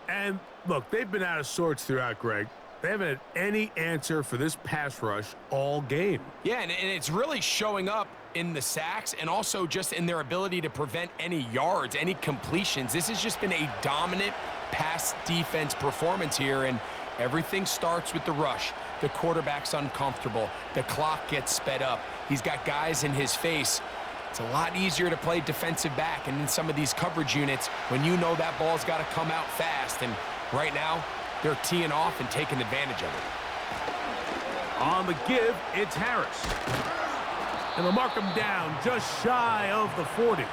And, look, they've been out of sorts throughout, Greg. They haven't had any answer for this pass rush all game. Yeah, and it's really showing up in the sacks and also just in their ability to prevent any yards, any completions. This has just been a dominant pass defense performance here, and everything starts with the rush. The quarterback's uncomfortable. The clock gets sped up. He's got guys in his face. It's a lot easier to play defensive back and in some of these coverage units when you know that ball's got to come out fast. And right now, they're teeing off and taking advantage of it. On the give, it's Harris. And they'll mark him down just shy of the 40.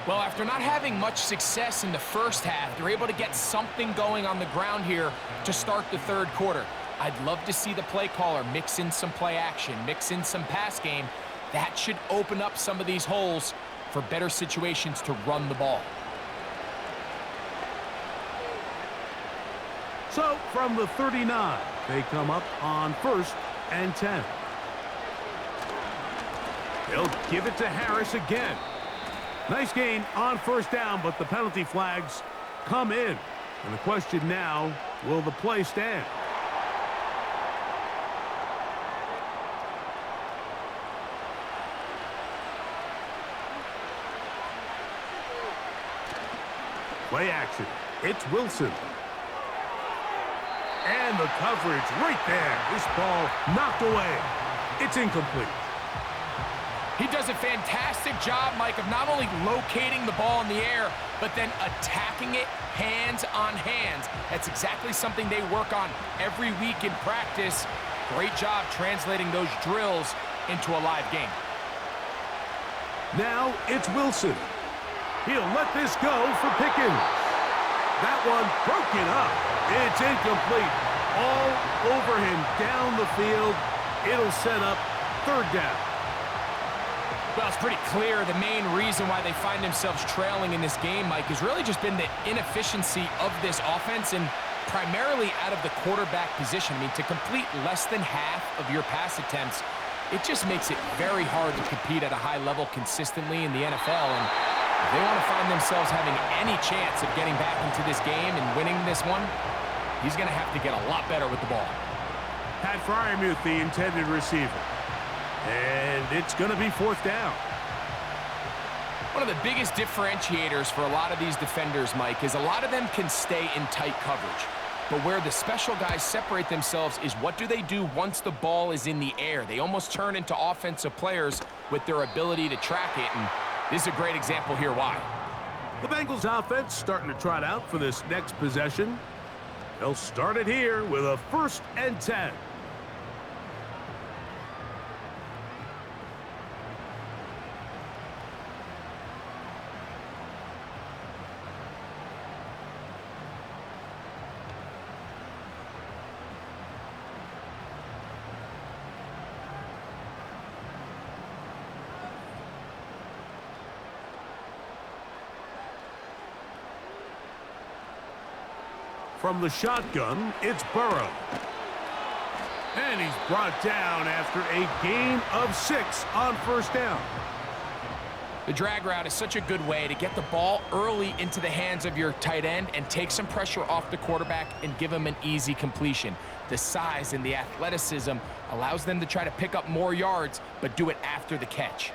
Well, after not having much success in the first half, they're able to get something going on the ground here to start the third quarter. I'd love to see the play caller mix in some play action, mix in some pass game. That should open up some of these holes for better situations to run the ball. So, from the 39, they come up on 1st and 10. They'll give it to Harris again. Nice gain on 1st down, but the penalty flags come in. And the question now, will the play stand? Play action. It's Wilson. And the coverage right there. This ball knocked away. It's incomplete. He does a fantastic job, Mike, of not only locating the ball in the air, but then attacking it hands on hands. That's exactly something they work on every week in practice. Great job translating those drills into a live game. Now it's Wilson. He'll let this go for Pickens. That one broken up. It's incomplete. All over him down the field. It'll set up 3rd down. Well, it's pretty clear the main reason why they find themselves trailing in this game, Mike, has really just been the inefficiency of this offense and primarily out of the quarterback position. I mean, to complete less than half of your pass attempts, it just makes it very hard to compete at a high level consistently in the NFL. And if they want to find themselves having any chance of getting back into this game and winning this one, he's going to have to get a lot better with the ball. Pat Fryermuth, the intended receiver. And it's going to be 4th down. One of the biggest differentiators for a lot of these defenders, Mike, is a lot of them can stay in tight coverage. But where the special guys separate themselves is what do they do once the ball is in the air? They almost turn into offensive players with their ability to track it, and this is a great example here why. The Bengals offense starting to trot out for this next possession. They'll start it here with a 1st and 10. From the shotgun, it's Burrow. And he's brought down after a gain of 6 on 1st down. The drag route is such a good way to get the ball early into the hands of your tight end and take some pressure off the quarterback and give him an easy completion. The size and the athleticism allows them to try to pick up more yards, but do it after the catch.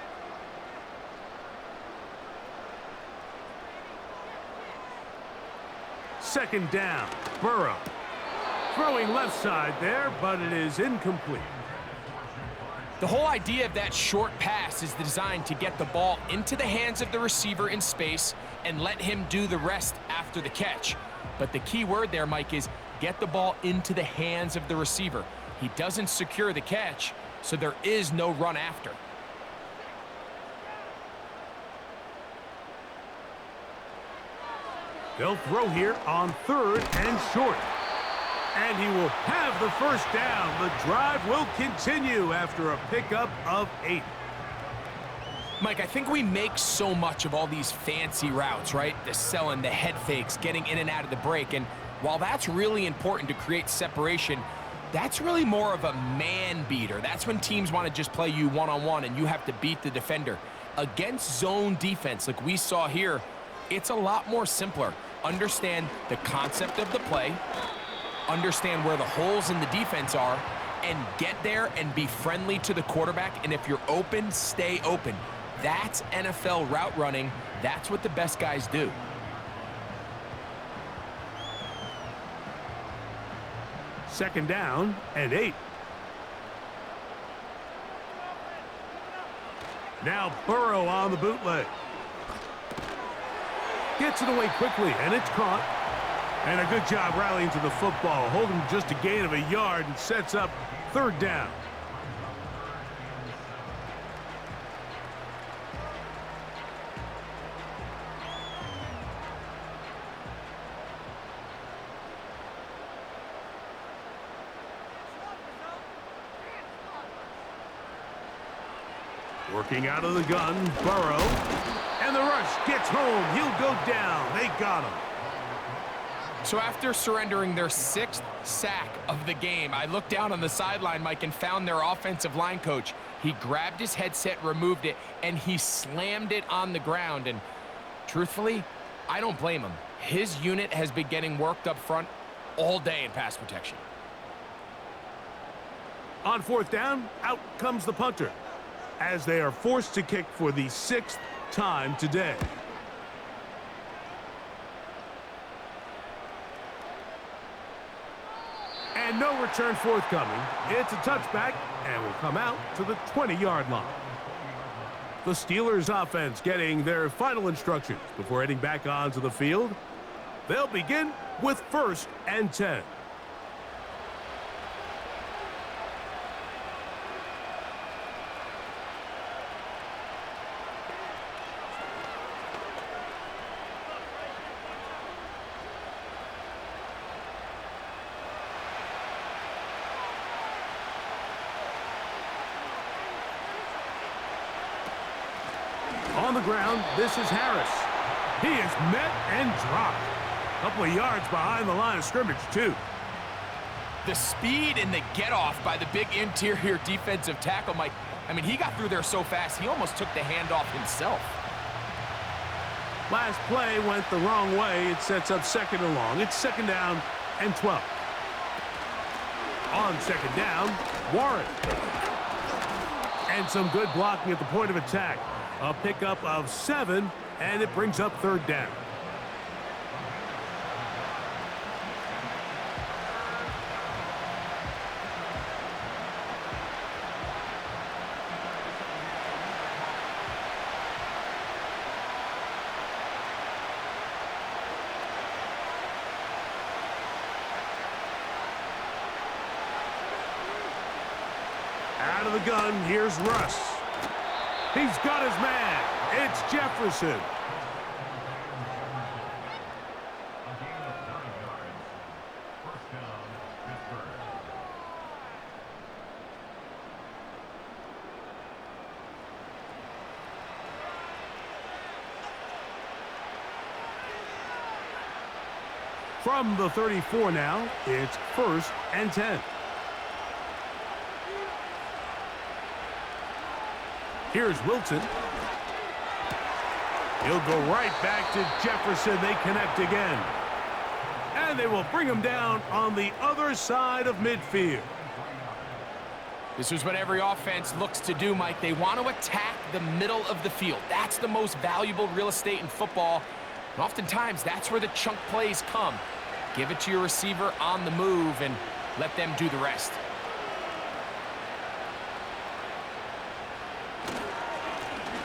2nd down, Burrow. Throwing left side there, but it is incomplete. The whole idea of that short pass is designed to get the ball into the hands of the receiver in space and let him do the rest after the catch. But the key word there, Mike, is get the ball into the hands of the receiver. He doesn't secure the catch, so there is no run after. They'll throw here on 3rd and short. And he will have the 1st down. The drive will continue after a pickup of 8. Mike, I think we make so much of all these fancy routes, right? The selling, the head fakes, getting in and out of the break. And while that's really important to create separation, that's really more of a man beater. That's when teams want to just play you one-on-one and you have to beat the defender. Against zone defense like we saw here, it's a lot more simpler. Understand the concept of the play, understand where the holes in the defense are, and get there and be friendly to the quarterback. And if you're open, stay open. That's NFL route running. That's what the best guys do. Second down and 8. Now Burrow on the bootleg. Gets it away quickly, and it's caught. And a good job rallying to the football, holding just a gain of a yard and sets up third down. Working out of the gun, Burrow. And the rush gets home. He'll go down. They got him. So after surrendering their 6th sack of the game, I looked down on the sideline, Mike, and found their offensive line coach. He grabbed his headset, removed it, and he slammed it on the ground. And truthfully, I don't blame him. His unit has been getting worked up front all day in pass protection. On fourth down, out comes the punter, as they are forced to kick for the 6th time today. And no return forthcoming. It's a touchback and will come out to the 20-yard line. The Steelers offense getting their final instructions before heading back onto the field. They'll begin with 1st and 10. On the ground, this is Harris. He is met and dropped. A couple of yards behind the line of scrimmage, too. The speed and the get-off by the big interior defensive tackle, Mike. I mean, he got through there so fast, he almost took the handoff himself. Last play went the wrong way. It sets up 2nd and long. It's 2nd down and 12. On 2nd down, Warren. And some good blocking at the point of attack. A pickup of 7, and it brings up 3rd down. Out of the gun, here's Russ. He's got his man. It's Jefferson. From the 34 now, it's 1st and 10. Here's Wilson. He'll go right back to Jefferson. They connect again. And they will bring him down on the other side of midfield. This is what every offense looks to do, Mike. They want to attack the middle of the field. That's the most valuable real estate in football. And oftentimes, that's where the chunk plays come. Give it to your receiver on the move and let them do the rest.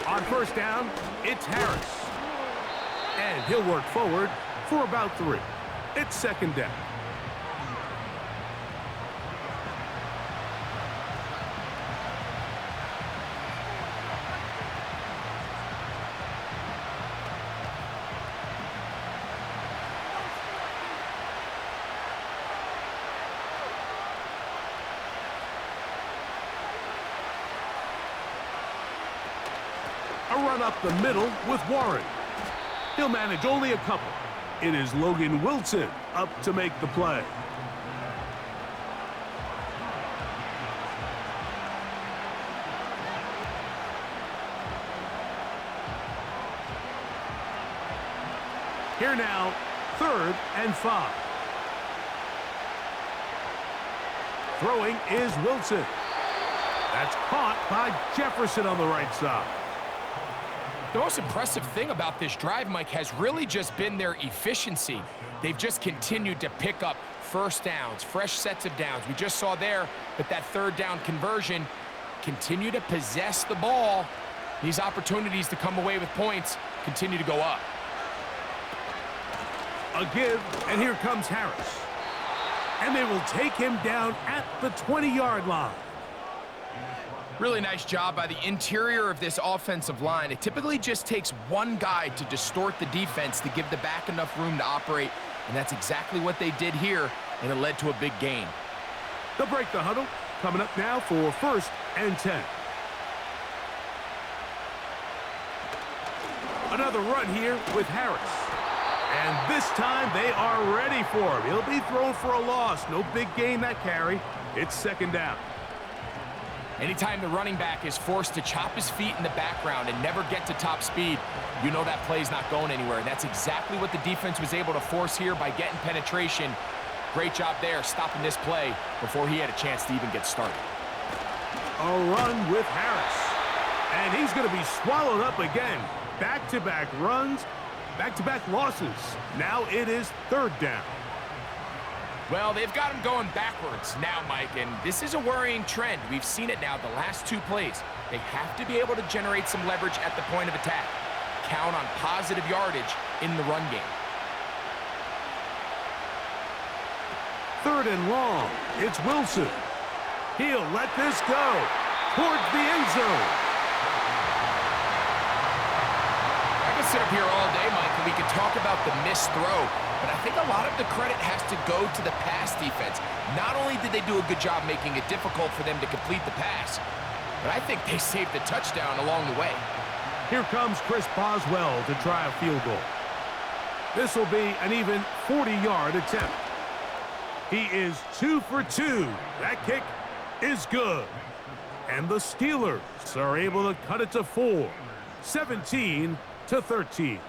On 1st down, it's Harris. And he'll work forward for about 3. It's 2nd down. A run up the middle with Warren. He'll manage only a couple. It is Logan Wilson up to make the play. Here now, 3rd and 5. Throwing is Wilson. That's caught by Jefferson on the right side. The most impressive thing about this drive, Mike, has really just been their efficiency. They've just continued to pick up first downs, fresh sets of downs. We just saw there that that third down conversion, continue to possess the ball. These opportunities to come away with points continue to go up. A give, and here comes Harris. And they will take him down at the 20-yard line. Really nice job by the interior of this offensive line. It typically just takes one guy to distort the defense to give the back enough room to operate, and that's exactly what they did here, and it led to a big gain. They'll break the huddle. Coming up now for 1st and 10. Another run here with Harris. And this time they are ready for him. He'll be thrown for a loss. No big gain that carry. It's 2nd down. Anytime the running back is forced to chop his feet in the background and never get to top speed, you know that play's not going anywhere. And that's exactly what the defense was able to force here by getting penetration. Great job there, stopping this play before he had a chance to even get started. A run with Harris. And he's going to be swallowed up again. Back-to-back runs, back-to-back losses. Now it is 3rd down. Well, they've got him going backwards now, Mike, and this is a worrying trend. We've seen it now the last 2 plays. They have to be able to generate some leverage at the point of attack. Count on positive yardage in the run game. 3rd and long. It's Wilson. He'll let this go towards the end zone. I could sit up here all day, Mike, and we could talk about the missed throw, but I think a lot of the credit has to go to the pass defense. Not only did they do a good job making it difficult for them to complete the pass, but I think they saved the touchdown along the way. Here comes Chris Boswell to try a field goal. This will be an even 40-yard attempt. He is 2 for 2. That kick is good. And the Steelers are able to cut it to 4, 17-13.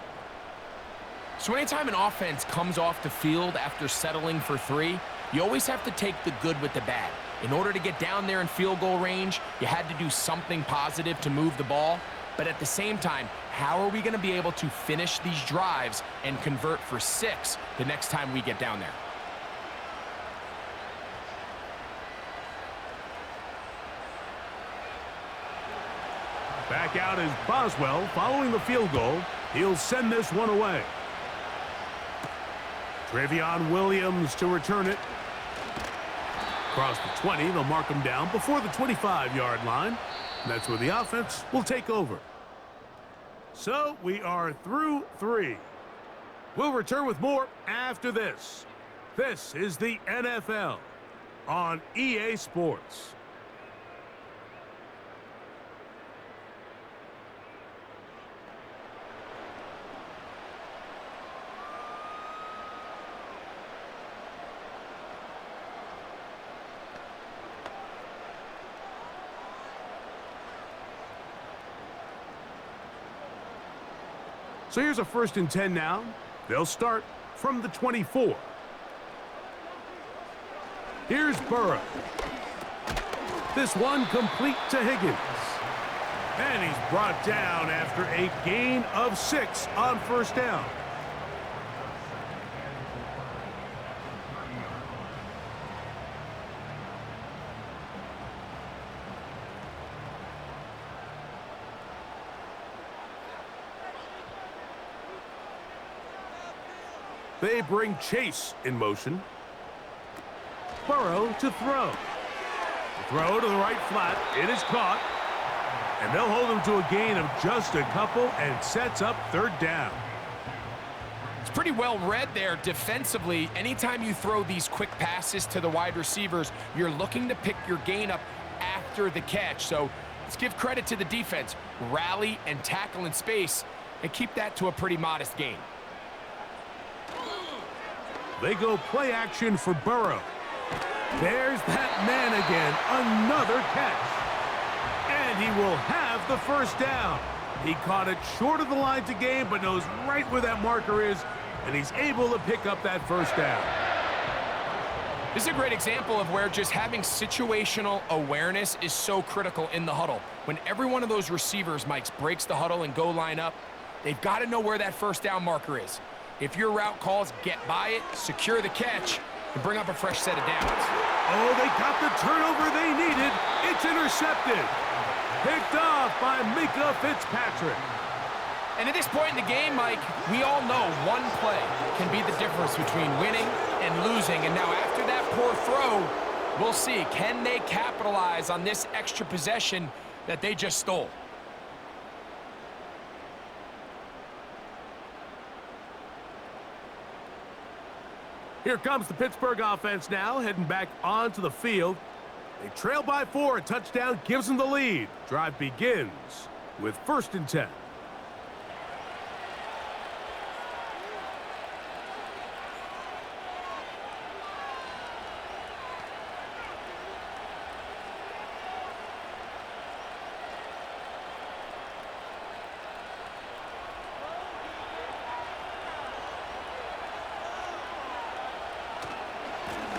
So anytime an offense comes off the field after settling for 3, you always have to take the good with the bad. In order to get down there in field goal range, you had to do something positive to move the ball. But at the same time, how are we going to be able to finish these drives and convert for 6 the next time we get down there? Back out is Boswell following the field goal. He'll send this one away. Travion Williams to return it. Across the 20, they'll mark him down before the 25-yard line. And that's where the offense will take over. So we are through 3. We'll return with more after this. This is the NFL on EA Sports. So here's a 1st and 10 now. They'll start from the 24. Here's Burrow. This one complete to Higgins. And he's brought down after a gain of 6 on 1st down. They bring Chase in motion. Burrow to throw. Throw to the right flat. It is caught. And they'll hold him to a gain of just a couple and sets up 3rd down. It's pretty well read there defensively. Anytime you throw these quick passes to the wide receivers, you're looking to pick your gain up after the catch. So let's give credit to the defense. Rally and tackle in space and keep that to a pretty modest gain. They go play action for Burrow. There's that man again. Another catch. And he will have the 1st down. He caught it short of the line to gain, but knows right where that marker is, and he's able to pick up that 1st down. This is a great example of where just having situational awareness is so critical in the huddle. When every one of those receivers, Mike, breaks the huddle and go line up, they've got to know where that first down marker is. If your route calls, get by it, secure the catch, and bring up a fresh set of downs. Oh, they got the turnover they needed. It's intercepted. Picked off by Mika Fitzpatrick. And at this point in the game, Mike, we all know one play can be the difference between winning and losing. And now after that poor throw, we'll see. Can they capitalize on this extra possession that they just stole? Here comes the Pittsburgh offense now, heading back onto the field. They trail by 4. A touchdown gives them the lead. Drive begins with 1st and 10.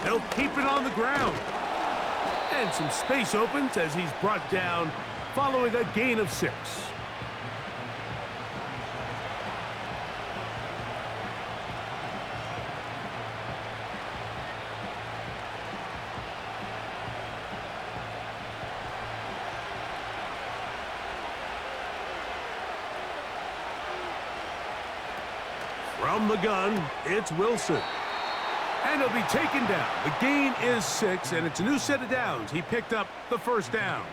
They'll keep it on the ground. And some space opens as he's brought down following a gain of 6. From the gun, it's Wilson. And he'll be taken down. The gain is 6, and it's a new set of downs. He picked up the 1st down.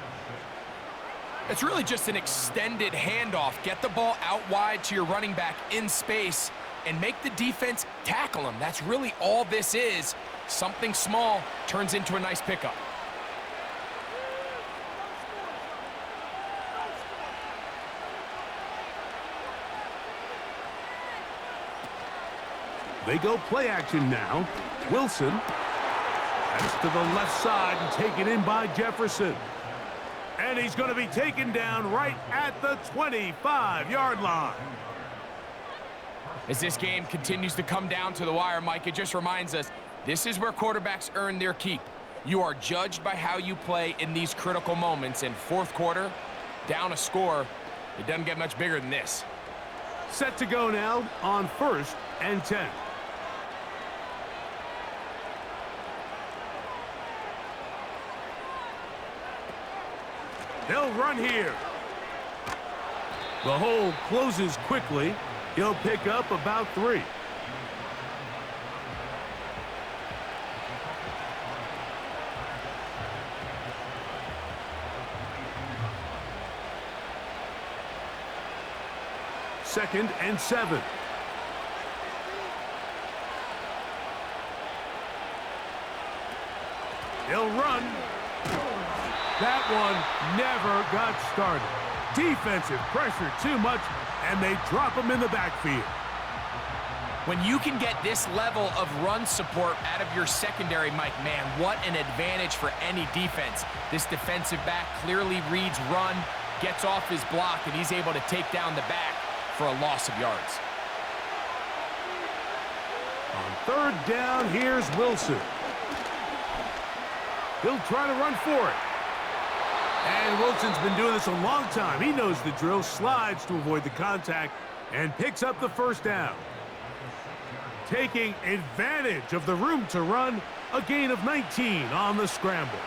It's really just an extended handoff. Get the ball out wide to your running back in space and make the defense tackle him. That's really all this is. Something small turns into a nice pickup. They go play action now. Wilson. That's to the left side and taken in by Jefferson. And he's going to be taken down right at the 25-yard line. As this game continues to come down to the wire, Mike, it just reminds us, this is where quarterbacks earn their keep. You are judged by how you play in these critical moments. In 4th quarter, down a score, it doesn't get much bigger than this. Set to go now on 1st and 10. They'll run here. The hole closes quickly. He'll pick up about 3. Second and 7. He'll run. That one never got started. Defensive pressure too much, and they drop him in the backfield. When you can get this level of run support out of your secondary, Mike, man, what an advantage for any defense. This defensive back clearly reads run, gets off his block, and he's able to take down the back for a loss of yards. On 3rd down, here's Wilson. He'll try to run for it. And Wilson's been doing this a long time. He knows the drill, slides to avoid the contact, and picks up the 1st down. Taking advantage of the room to run, a gain of 19 on the scramble.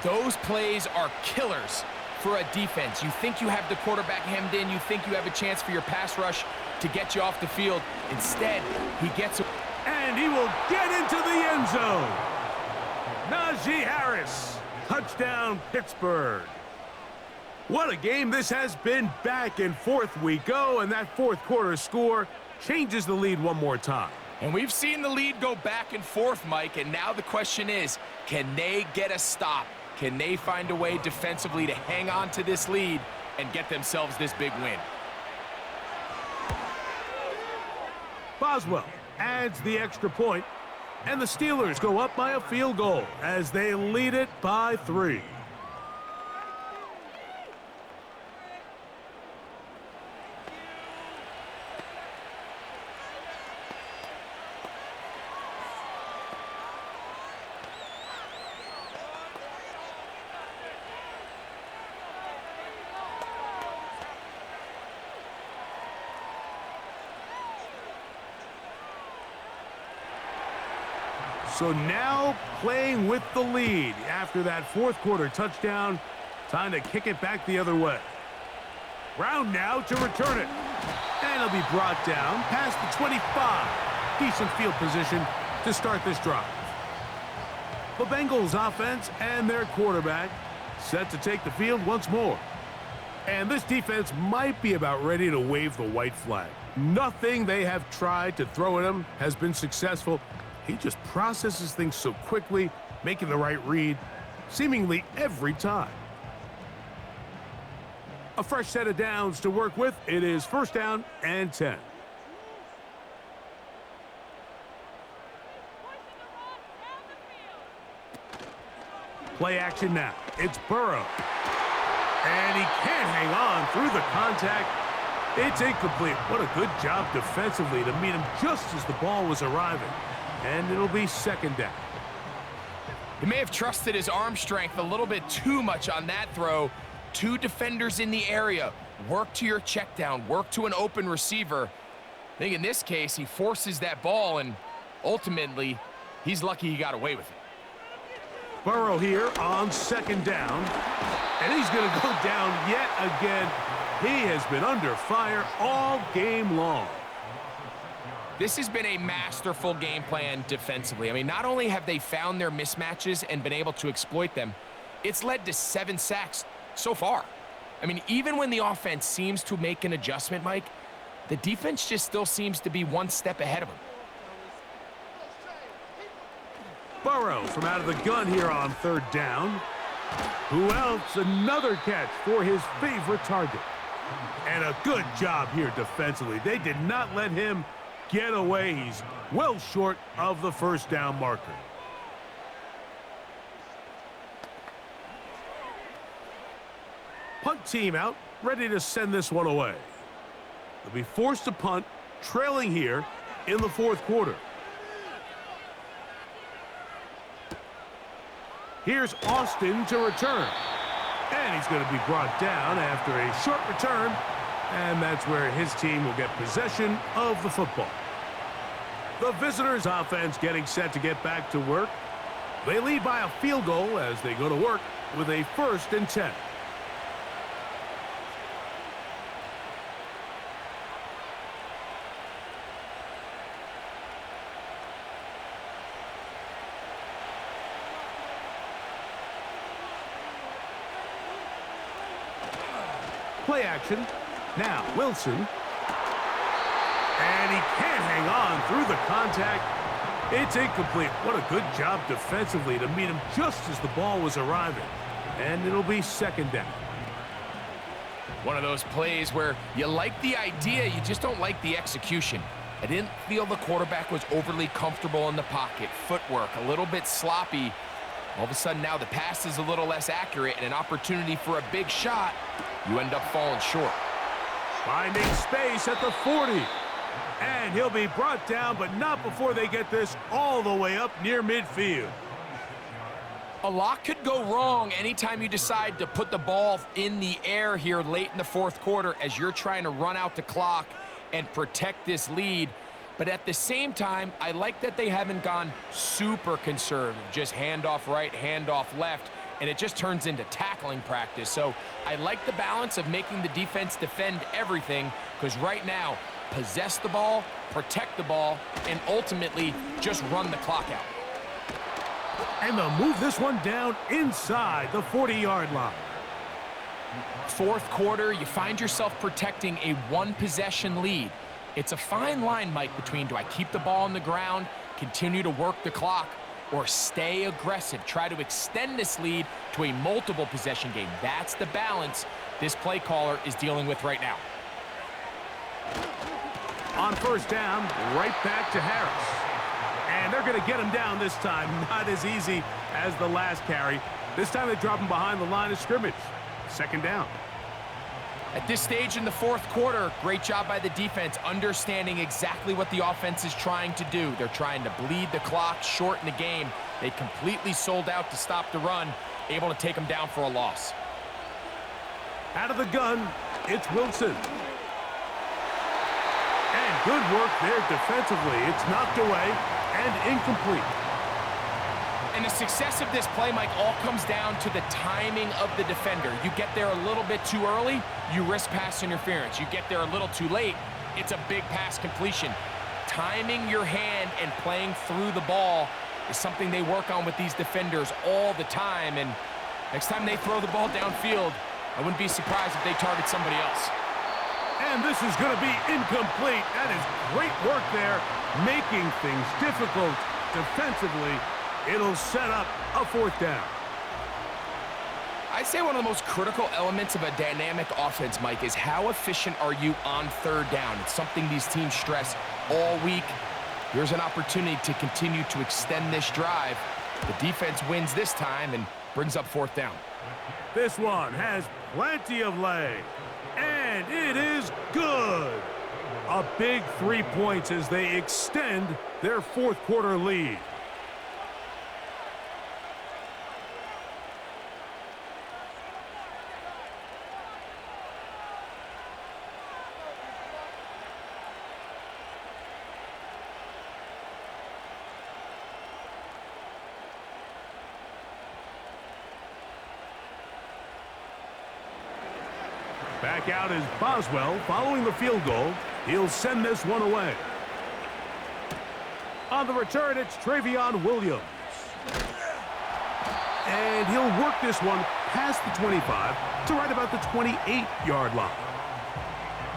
Those plays are killers for a defense. You think you have the quarterback hemmed in. You think you have a chance for your pass rush to get you off the field. Instead, he gets... And he will get into the end zone. Najee Harris. Touchdown, Pittsburgh. What a game this has been. Back and forth we go, and that 4th quarter score changes the lead one more time. And we've seen the lead go back and forth, Mike, and now the question is, can they get a stop? Can they find a way defensively to hang on to this lead and get themselves this big win? Boswell adds the extra point, and the Steelers go up by a field goal as they lead it by 3. So now playing with the lead after that fourth quarter touchdown. Time to kick it back the other way. Brown now to return it. And it'll be brought down past the 25. Decent field position to start this drive. The Bengals offense and their quarterback set to take the field once more. And this defense might be about ready to wave the white flag. Nothing they have tried to throw at him has been successful. He just processes things so quickly, making the right read, seemingly every time. A fresh set of downs to work with. It is first down and 10. Play action now. It's Burrow. And he can't hang on through the contact. It's incomplete. What a good job defensively to meet him just as the ball was arriving. And it'll be second down. He may have trusted his arm strength a little bit too much on that throw. Two defenders in the area. Work to your check down. Work to an open receiver. I think in this case, he forces that ball, and ultimately, he's lucky he got away with it. Burrow here on second down. And he's going to go down yet again. He has been under fire all game long. This has been a masterful game plan defensively. I mean, not only have they found their mismatches and been able to exploit them, it's led to 7 sacks so far. I mean, even when the offense seems to make an adjustment, Mike, the defense just still seems to be one step ahead of them. Burrow from out of the gun here on third down. Who else? Another catch for his favorite target. And a good job here defensively. They did not let him get away. He's well short of the first down marker. Punt team out, ready to send this one away. They'll be forced to punt, trailing here in the fourth quarter. Here's Austin to return. And he's going to be brought down after a short return. And that's where his team will get possession of the football. The visitors' offense getting set to get back to work. They lead by a field goal as they go to work with a 1st and 10. Play action. Now Wilson. And he can't hang on through the contact. It's incomplete. What a good job defensively to meet him just as the ball was arriving. And it'll be second down. One of those plays where you like the idea, you just don't like the execution. I didn't feel the quarterback was overly comfortable in the pocket. Footwork a little bit sloppy. All of a sudden now the pass is a little less accurate and an opportunity for a big shot. You end up falling short. Finding space at the 40. And he'll be brought down, but not before they get this all the way up near midfield. A lot could go wrong anytime you decide to put the ball in the air here late in the fourth quarter as you're trying to run out the clock and protect this lead. But at the same time, I like that they haven't gone super conservative, just handoff right, handoff left, and it just turns into tackling practice. So I like the balance of making the defense defend everything, because right now, possess the ball, protect the ball, and ultimately just run the clock out. And they'll move this one down inside the 40-yard line. Fourth quarter, you find yourself protecting a one-possession lead. It's a fine line, Mike, between do I keep the ball on the ground, continue to work the clock, or stay aggressive, try to extend this lead to a multiple possession game. That's the balance this play caller is dealing with right now. On first down, right back to Harris. And they're going to get him down this time. Not as easy as the last carry. This time they drop him behind the line of scrimmage. Second down. At this stage in the fourth quarter, great job by the defense, understanding exactly what the offense is trying to do. They're trying to bleed the clock, shorten the game. They completely sold out to stop the run, able to take them down for a loss. Out of the gun, it's Wilson. And good work there defensively. It's knocked away and incomplete. And the success of this play, Mike, all comes down to the timing of the defender. You get there a little bit too early, you risk pass interference. You get there a little too late, it's a big pass completion. Timing your hand and playing through the ball is something they work on with these defenders all the time. And next time they throw the ball downfield, I wouldn't be surprised if they target somebody else. And this is going to be incomplete. That is great work there, making things difficult defensively. It'll set up a 4th down. I'd say one of the most critical elements of a dynamic offense, Mike, is how efficient are you on 3rd down. It's something these teams stress all week. Here's an opportunity to continue to extend this drive. The defense wins this time and brings up 4th down. This one has plenty of leg, and it is good. A big 3 points as they extend their 4th quarter lead. Back out is Boswell following the field goal. He'll send this one away. On the return, it's Travion Williams. And he'll work this one past the 25 to right about the 28-yard line.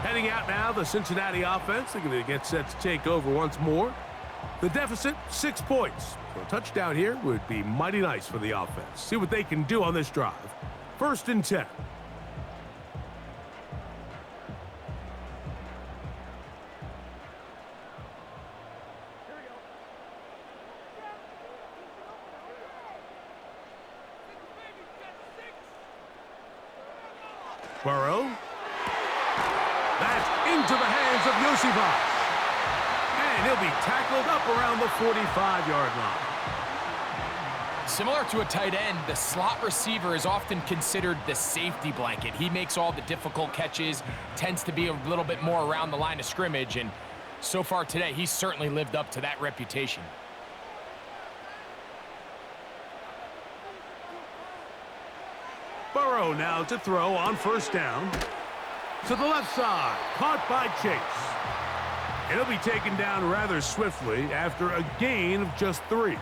Heading out now, the Cincinnati offense. They're going to get set to take over once more. The deficit, 6 points. So a touchdown here would be mighty nice for the offense. See what they can do on this drive. 1st and 10. Burrow. That's into the hands of Yosivas. And he'll be tackled up around the 45-yard line. Similar to a tight end, the slot receiver is often considered the safety blanket. He makes all the difficult catches, tends to be a little bit more around the line of scrimmage, and so far today, he's certainly lived up to that reputation. Burrow now to throw on 1st down. To the left side, caught by Chase. It'll be taken down rather swiftly after a gain of just 3.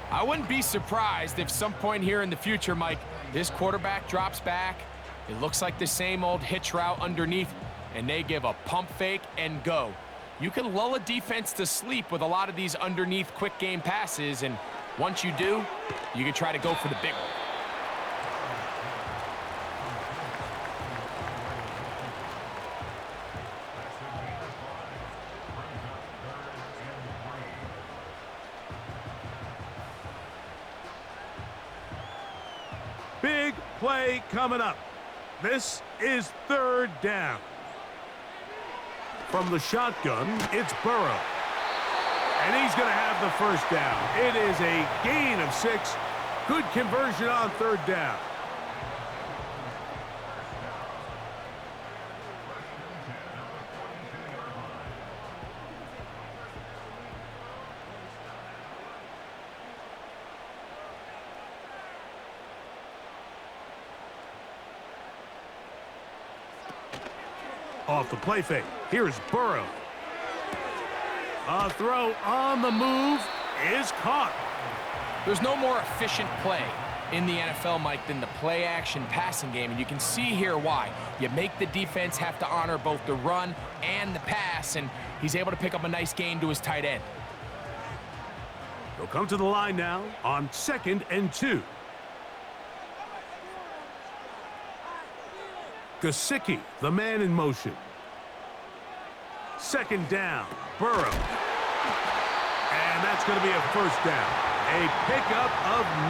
I wouldn't be surprised if some point here in the future, Mike, this quarterback drops back. It looks like the same old hitch route underneath, and they give a pump fake and go. You can lull a defense to sleep with a lot of these underneath quick game passes, and once you do, you can try to go for the big one. Big play coming up. This is 3rd down. From the shotgun, it's Burrow. And he's going to have the 1st down. It is a gain of 6. Good conversion on 3rd down. Off the play fake. Here's Burrow. A throw on the move is caught. There's no more efficient play in the NFL, Mike, than the play-action passing game, and you can see here why. You make the defense have to honor both the run and the pass, and he's able to pick up a nice gain to his tight end. He'll come to the line now on 2nd and 2. Gesicki, the man in motion. 2nd down, Burrow. And that's going to be a 1st down. A pickup of 9.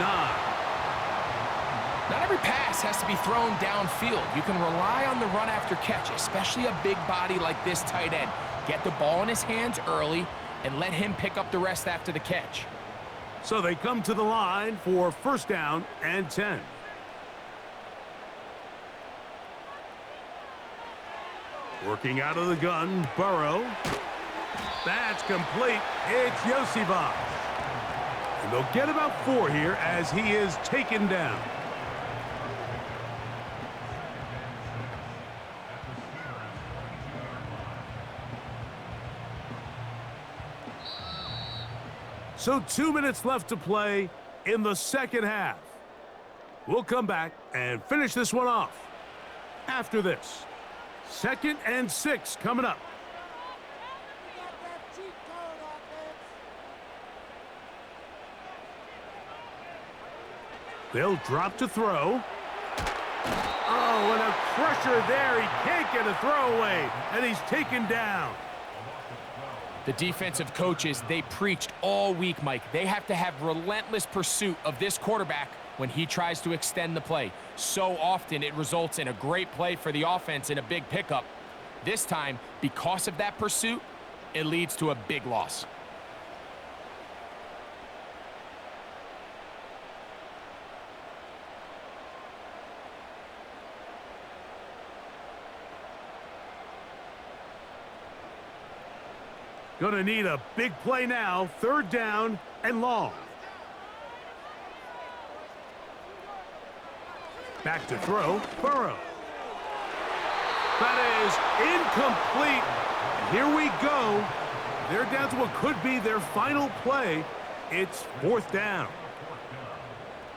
Not every pass has to be thrown downfield. You can rely on the run after catch, especially a big body like this tight end. Get the ball in his hands early and let him pick up the rest after the catch. So they come to the line for 1st down and 10. Working out of the gun, Burrow. That's complete. It's Yosivas. And they'll get about 4 here as he is taken down. So 2 minutes left to play in the second half. We'll come back and finish this one off after this. 2nd and 6 coming up. They'll drop to throw. Oh, and a pressure there. He can't get a throwaway, and he's taken down. The defensive coaches, they preached all week, Mike. They have to have relentless pursuit of this quarterback when he tries to extend the play. So often it results in a great play for the offense and a big pickup. This time, because of that pursuit, it leads to a big loss. Gonna need a big play now. 3rd down and long. Back to throw. Burrow. That is incomplete. And here we go. They're down to what could be their final play. It's 4th down.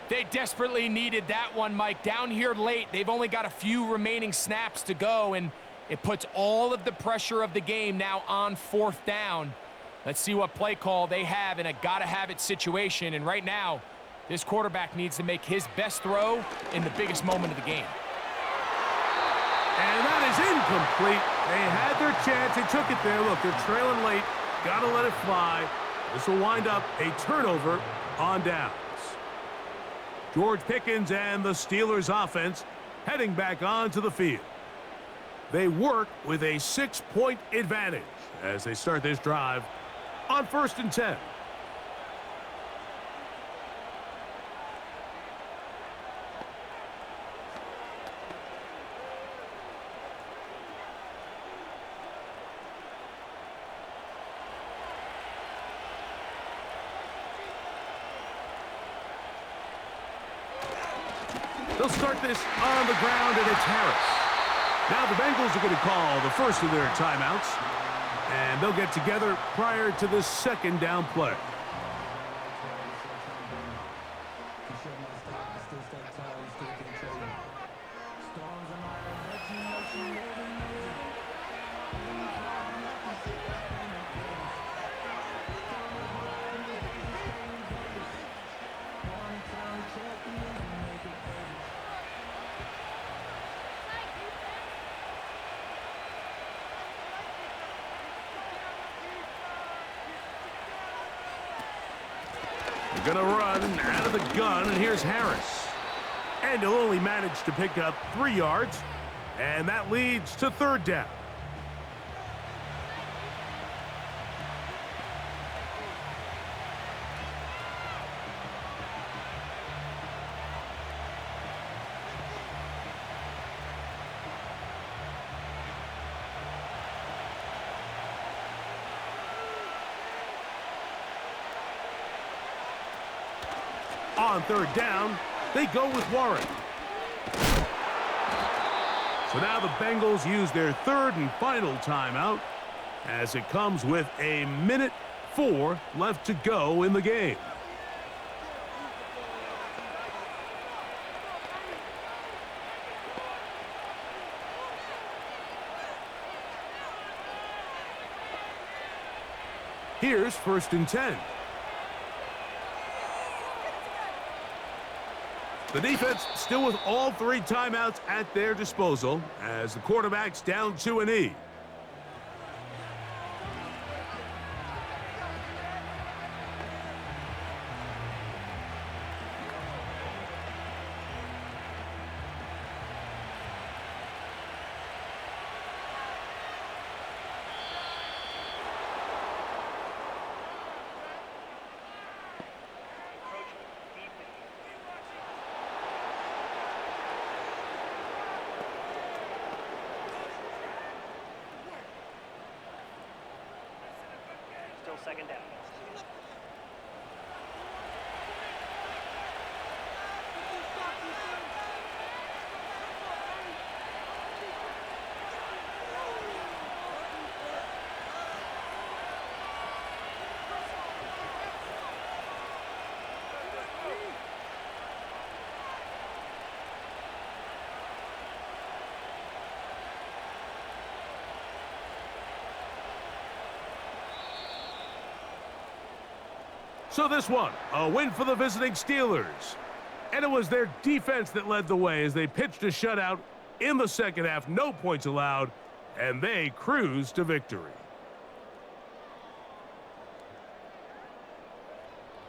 They desperately needed that one, Mike. Down here late, they've only got a few remaining snaps to go, and it puts all of the pressure of the game now on 4th down. Let's see what play call they have in a gotta-have-it situation. And right now, this quarterback needs to make his best throw in the biggest moment of the game. And that is incomplete. They had their chance. They took it there. Look, they're trailing late. Gotta let it fly. This will wind up a turnover on downs. George Pickens and the Steelers offense heading back onto the field. They work with a 6-point advantage as they start this drive on 1st and 10. They'll start this on the ground, and it's Harris. Now the Bengals are going to call the first of their timeouts, and they'll get together prior to the 2nd down play. Going to run out of the gun, and here's Harris. And he'll only manage to pick up 3 yards, and that leads to 3rd down. On 3rd down, they go with Warren. So now the Bengals use their 3rd and final timeout as it comes with a minute 4 left to go in the game. Here's 1st and 10. The defense still with all 3 timeouts at their disposal as the quarterback's down to a knee. Still 2nd down. So this one, a win for the visiting Steelers. And it was their defense that led the way as they pitched a shutout in the second half. No points allowed, and they cruised to victory.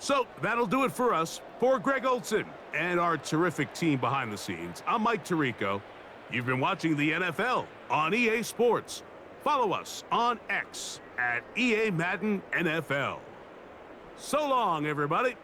So that'll do it for us. For Greg Olson and our terrific team behind the scenes, I'm Mike Tirico. You've been watching the NFL on EA Sports. Follow us on X at EA Madden NFL. So long, everybody.